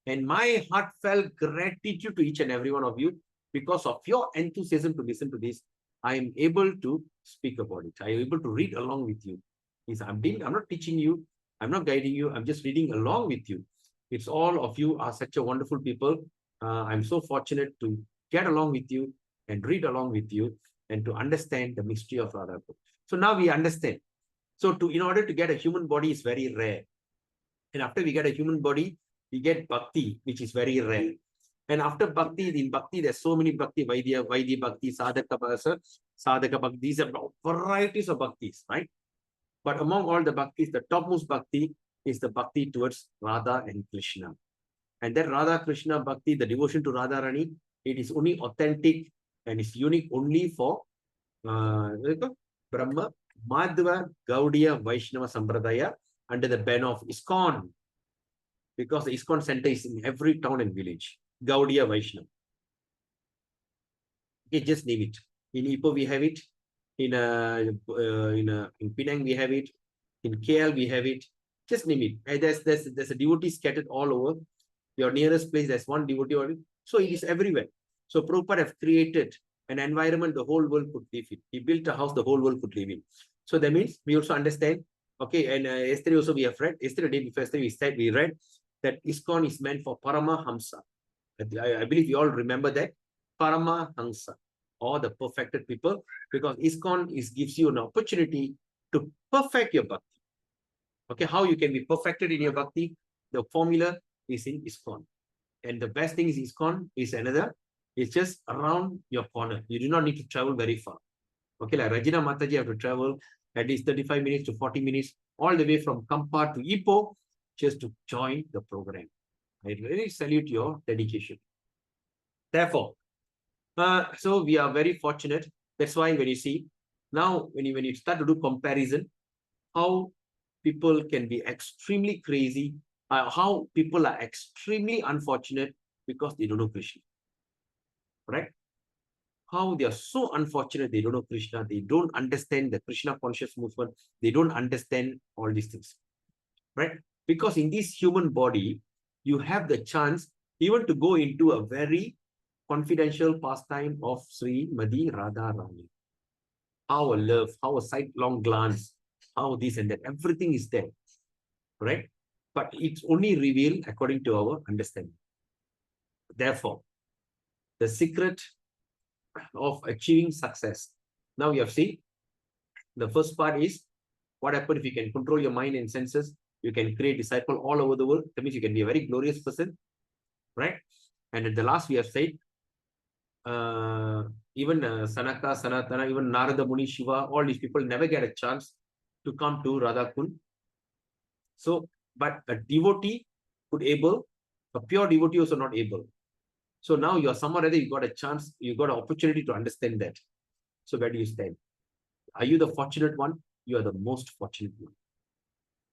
And my heartfelt gratitude to each and every one of you, because of your enthusiasm to listen to this, I am able to speak about it. I am able to read along with you. I'm not teaching you, I'm not guiding you, I'm just reading along with you. It's all of you are such a wonderful people. I'm so fortunate to get along with you and read along with you and to understand the mystery of Radha. So now we understand. So in order to get a human body is very rare. And after we get a human body, we get bhakti, which is very rare. And after bhakti, in bhakti, there's so many bhakti, Vaidya bhakti, sadhaka bhakti. These are varieties of bhaktis, right? But among all the bhaktis, the topmost bhakti is the bhakti towards Radha and Krishna. And that Radha Krishna bhakti, the devotion to Radha Rani, it is only authentic and is unique only for Brahma, Madhva, Gaudiya, Vaishnava Sampradaya under the banner of ISKCON. Because the ISKCON center is in every town and village. Gaudiya Vaishnava. Okay, just name it. In Ipoh we have it. In Penang we have it. In KL we have it. Just name it. And there's a devotee scattered all over. Your nearest place, there's one devotee already. So it is everywhere. So Prabhupada have created an environment the whole world could live in. He built a house the whole world could live in. So that means we also understand. Okay, and yesterday also we have read. Yesterday, day before yesterday, we read that ISKCON is meant for Paramahamsa. I believe you all remember that. Paramahamsa, or the perfected people, because ISKCON gives you an opportunity to perfect your bhakti. Okay, how you can be perfected in your bhakti? The formula is in ISKCON. And the best thing is ISKCON is it's just around your corner. You do not need to travel very far. Okay, like Rajina Mataji have to travel at least 35 minutes to 40 minutes, all the way from Kampa to Ipoh, just to join the program. I really salute your dedication. Therefore, so we are very fortunate. That's why when you see, now when you start to do comparison, how people can be extremely crazy, how people are extremely unfortunate because they don't know Krishna. Right? How they are so unfortunate, they don't know Krishna, they don't understand the Krishna conscious movement, they don't understand all these things. Right? Because in this human body, you have the chance even to go into a very confidential pastime of Sri Madi Radha Rani. How a love, how a sidelong glance, how this and that, everything is there. Right? But it's only revealed according to our understanding. Therefore, the secret of achieving success. Now you have seen the first part is what happens if you can control your mind and senses. You can create disciple all over the world. That means you can be a very glorious person, right? And at the last we have said, even Sanaka, Sanatana, even Narada Muni, Shiva, all these people never get a chance to come to Radha Kund. So, but a devotee could able, a pure devotee also not able. So now you are somewhere other, you got a chance, you got an opportunity to understand that. So where do you stand? Are you the fortunate one? You are the most fortunate one.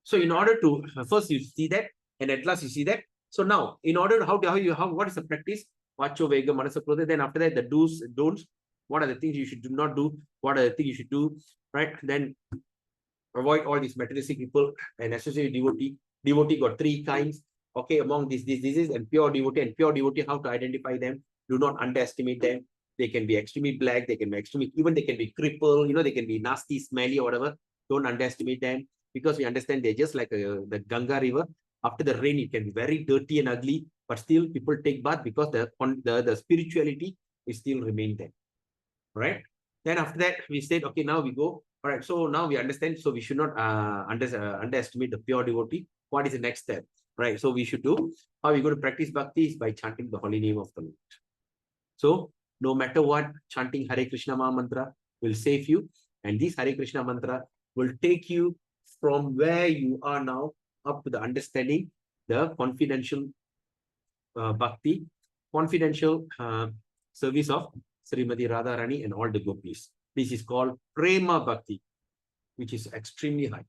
So in order to, first you see that, and at last you see that. So now, in order to, what is the practice? Vacho Vega Manasaprodha. Then after that, the do's, don'ts. What are the things you should do not do? What are the things you should do? Right? Then avoid all these materialistic people and associate devotee. Devotee got three kinds. Okay, among these diseases and pure devotee, how to identify them? Do not underestimate them. They can be extremely black, they can be extremely, even they can be crippled, they can be nasty, smelly or whatever. Don't underestimate them because we understand they're just like the Ganga river. After the rain, it can be very dirty and ugly, but still people take bath because the spirituality is still remain there. Right? Then after that, we said, okay, now we go. All right, so now we understand. So we should not underestimate the pure devotee. What is the next step? Right, so we should do, how we going to practice bhakti is by chanting the holy name of the Lord. So no matter what, chanting Hare Krishna Maha Mantra will save you. And this Hare Krishna Mantra will take you from where you are now up to the understanding, the confidential bhakti, confidential service of Srimati Radharani and all the gopis. This is called Prema Bhakti, which is extremely high.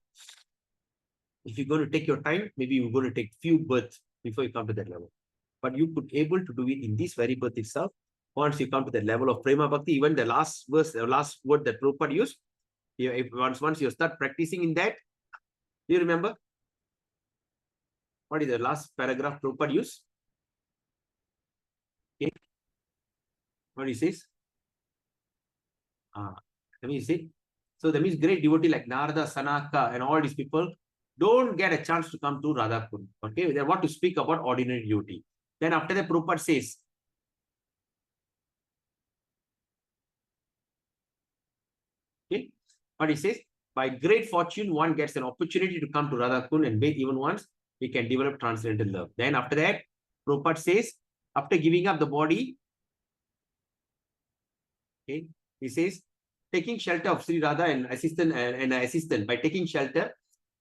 If you're going to take your time, maybe you're going to take few births before you come to that level. But you could able to do it in this very birth itself. Once you come to the level of Prema Bhakti, even the last verse, the last word that Prabhupada used, once you start practicing in that, do you remember? What is the last paragraph Prabhupada used? Okay. What he says? Let me see. So that means great devotee like Narada, Sanaka, and all these people don't get a chance to come to Radha Kund. Okay, they want to speak about ordinary devotee. Then after that, Prabhupada says, okay, what he says, by great fortune, one gets an opportunity to come to Radha Kund and bathe even once, we can develop transcendental love. Then after that, Prabhupada says, after giving up the body, okay, he says, taking shelter of Sri Radha and assistant, by taking shelter,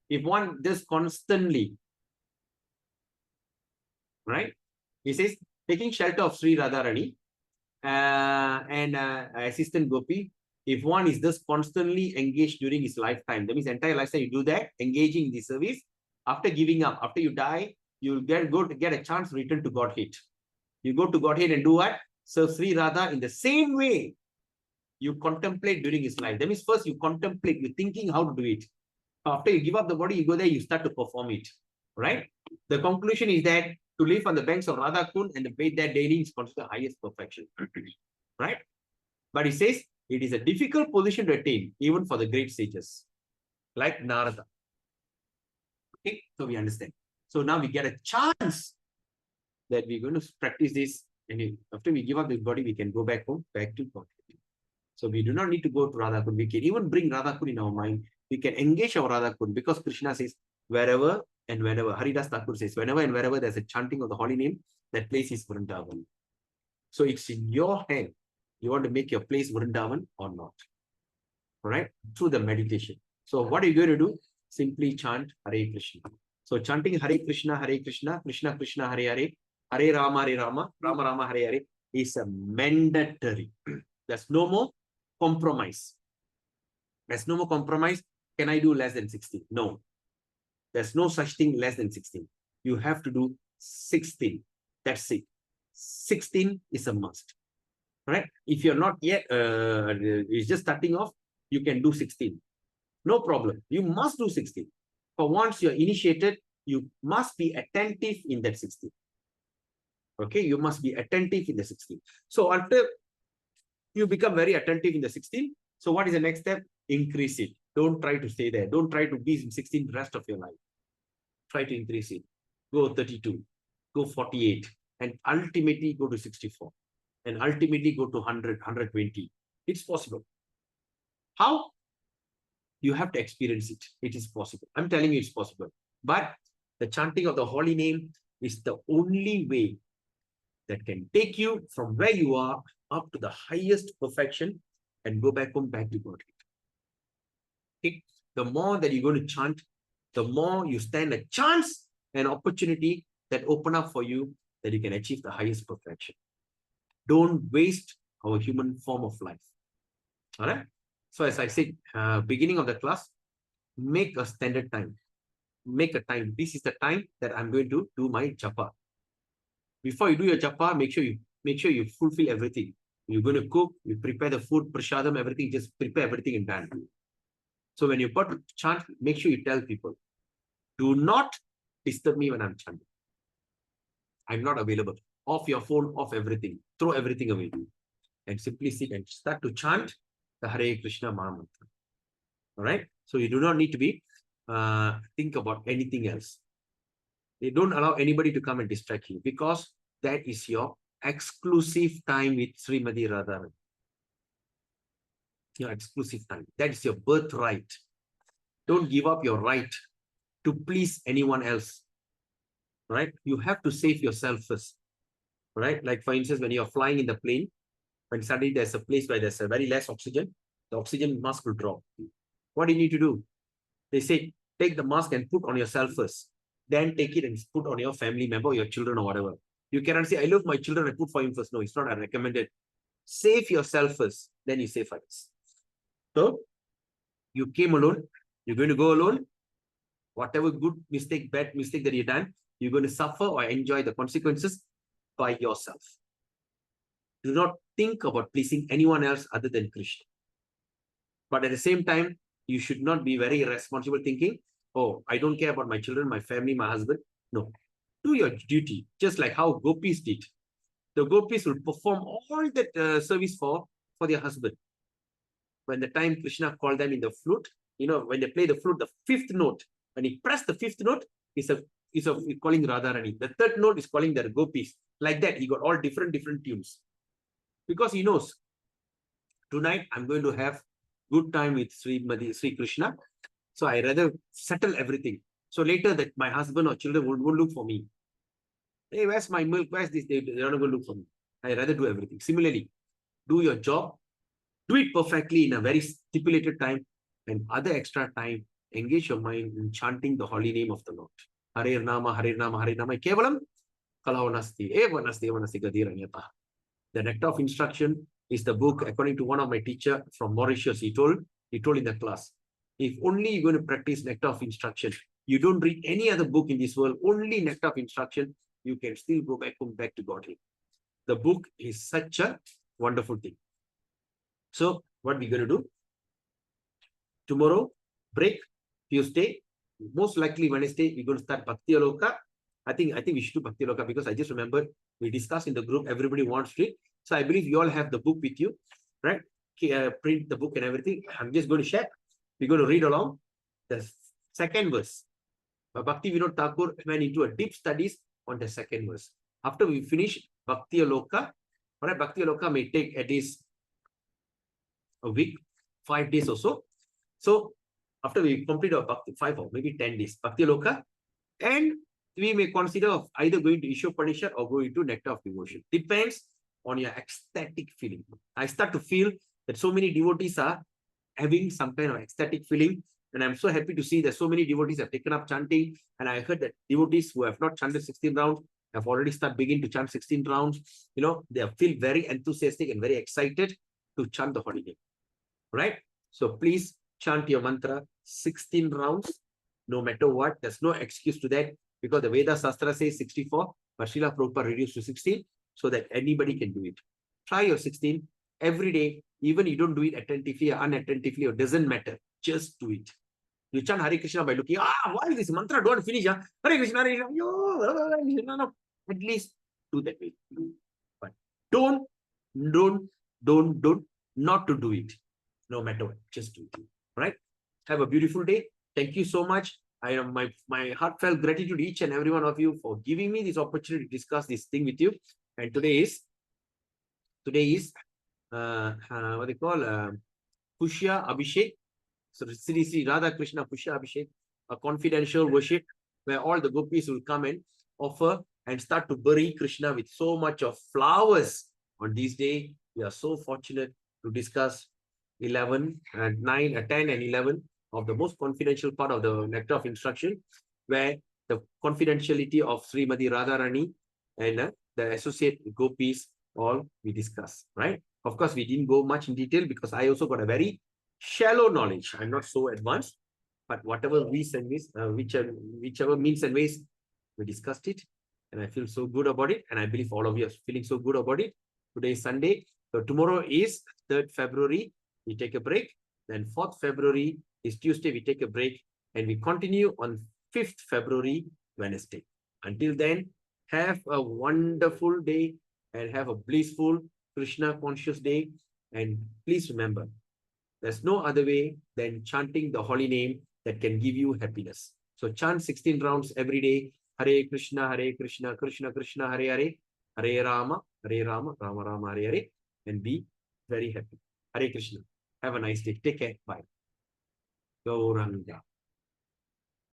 if one does constantly, right? He says, taking shelter of Sri Radharani and assistant Gopi, if one is thus constantly engaged during his lifetime, that means entire lifetime you do that, engaging in the service, after giving up, after you die, you'll get a chance to return to Godhead. You go to Godhead and do what? Serve Sri Radha in the same way you contemplate during his life. That means first you contemplate, you're thinking how to do it. After you give up the body, you go there, you start to perform it. Right? The conclusion is that to live on the banks of Radha Kund and bathe there daily is considered the highest perfection. Right? But he says it is a difficult position to attain, even for the great sages, like Narada. Okay, so we understand. So now we get a chance that we're going to practice this, and after we give up this body, we can go back home, back to God. So we do not need to go to Radha Kund. We can even bring Radha Kund in our mind. We can engage our Radha Kund because Krishna says, wherever and whenever, Haridas Thakur says, whenever and wherever there's a chanting of the holy name, that place is Vrindavan. So it's in your hand. You want to make your place Vrindavan or not. All right? Through the meditation. So what are you going to do? Simply chant Hare Krishna. So chanting Hare Krishna, Krishna Krishna, Hare Hare, Hare Rama, Rama Rama, Hare Hare is a mandatory. There's no more compromise. There's no more compromise. Can I do less than 60? No. There's no such thing less than 16. You have to do 16. That's it. 16 is a must. Right? If you're not yet, it's just starting off, you can do 16. No problem. You must do 16. But once you're initiated, you must be attentive in that 16. Okay, you must be attentive in the 16. So after you become very attentive in the 16, so what is the next step? Increase it. Don't try to stay there. Don't try to be in 16 the rest of your life. Try to increase it. Go 32, go 48, and ultimately go to 64. And ultimately go to 100, 120. It's possible. How? You have to experience it. It is possible. I'm telling you it's possible. But the chanting of the holy name is the only way that can take you from where you are up to the highest perfection and go back home, back to God. Okay? The more that you're going to chant, the more you stand a chance and opportunity that open up for you that you can achieve the highest perfection. Don't waste our human form of life. All right. So as I said, beginning of the class, make a standard time. Make a time. This is the time that I'm going to do my japa. Before you do your japa, make sure you fulfill everything. You're going to cook, you prepare the food, prashadam, everything, just prepare everything in time. So when you put chant, make sure you tell people, do not disturb me when I'm chanting. I'm not available. Off your phone, off everything. Throw everything away. And simply sit and start to chant the Hare Krishna Maha Mantra. All right. So you do not need to be think about anything else. They don't allow anybody to come and distract you because that is your exclusive time with Srimati Radharani. Your exclusive time. That is your birthright. Don't give up your right to please anyone else. Right? You have to save yourself first. Right? Like for instance, when you're flying in the plane, when suddenly there's a place where there's a very less oxygen, the oxygen mask will drop. What do you need to do? They say, take the mask and put on yourself first. Then take it and put on your family member, or your children or whatever. You cannot say, I love my children, I put for him first. No, it's not a recommended. Save yourself first, then you save others. So, you came alone, you're going to go alone. Whatever good mistake, bad mistake that you've done, you're going to suffer or enjoy the consequences by yourself. Do not think about pleasing anyone else other than Krishna. But at the same time, you should not be very irresponsible thinking, oh, I don't care about my children, my family, my husband. No. Do your duty, just like how gopis did. The gopis will perform all that service for their husband. When the time Krishna called them in the flute, when they play the flute, the fifth note, when he pressed the fifth note, is calling Radharani. The third note is calling their gopis. Like that, he got all different tunes. Because he knows, tonight I'm going to have good time with Sri Krishna. So I rather settle everything. So later that my husband or children won't look for me. Hey, where's my milk? Where's this? They're not going to look for me. I rather do everything. Similarly, do your job. Do it perfectly in a very stipulated time. And other extra time, engage your mind in chanting the holy name of the Lord. Hare Nama, Hare Nama, Hare Nama. Kevalam kalavanasti, evanasti, evanasti gadiranyata. The Nectar of Instruction is the book, according to one of my teacher from Mauritius. He told in the class, if only you're going to practice Nectar of Instruction, you don't read any other book in this world, only Nectar of Instruction, you can still go back home, back to Godhead. The book is such a wonderful thing. So what we're going to do? Tomorrow, break. Tuesday, most likely Wednesday, we're going to start Bhakti Aloka. I think we should do Bhakti Aloka because I just remembered we discussed in the group, everybody wants to read. So I believe you all have the book with you, right? Print the book and everything. I'm just going to share. We're going to read along the second verse. Bhakti Vinod Thakur went into a deep studies on the second verse. After we finish Bhakti Aloka, right? Bhakti Aloka may take at least a week, 5 days or so. So after we complete our Bhakti, 5 or maybe 10 days, Bhakti Aloka, and we may consider of either going to Ishopanishad or going to Nectar of Devotion. Depends on your ecstatic feeling. I start to feel that so many devotees are having some kind of ecstatic feeling. And I'm so happy to see that so many devotees have taken up chanting. And I heard that devotees who have not chanted 16 rounds have already started beginning to chant 16 rounds. They feel very enthusiastic and very excited to chant the holy name. Right? So please chant your mantra 16 rounds. No matter what, there's no excuse to that because the Veda Sastra says 64, but Srila Prabhupada reduced to 16 so that anybody can do it. Try your 16 every day, even you don't do it attentively or unattentively, or doesn't matter. Just do it. You chant Hare Krishna by looking, why is this mantra don't finish? Hare Krishna, Hare Krishna. No. At least do that way. But don't not to do it. No matter what, just do it. All right. Have a beautiful day. Thank you so much. I am my heartfelt gratitude to each and every one of you for giving me this opportunity to discuss this thing with you. And today is what they call Pushya Abhishek. So Sri Radha Krishna Pushya Abhishek, a confidential worship where all the gopis will come and offer and start to bury Krishna with so much of flowers. On this day, we are so fortunate to discuss 11 and 9, 10 and 11 of the most confidential part of the Nectar of Instruction, where the confidentiality of Srimati Radharani and the associate gopis all we discuss, right? Of course, we didn't go much in detail because I also got a very shallow knowledge. I'm not so advanced, but whatever ways and ways, whichever means and ways, we discussed it, and I feel so good about it, and I believe all of you are feeling so good about it. Today is Sunday, so tomorrow is 3rd February. We take a break. Then 4th February is Tuesday. We take a break, and we continue on 5th February, Wednesday. Until then, have a wonderful day and have a blissful Krishna conscious day. And please remember, there's no other way than chanting the holy name that can give you happiness. So chant 16 rounds every day. Hare Krishna, Krishna Krishna, Hare Hare, Hare Rama, Rama Rama, Hare Hare, and be very happy. Hare Krishna. Have a nice day. Take care. Bye. Gauranga.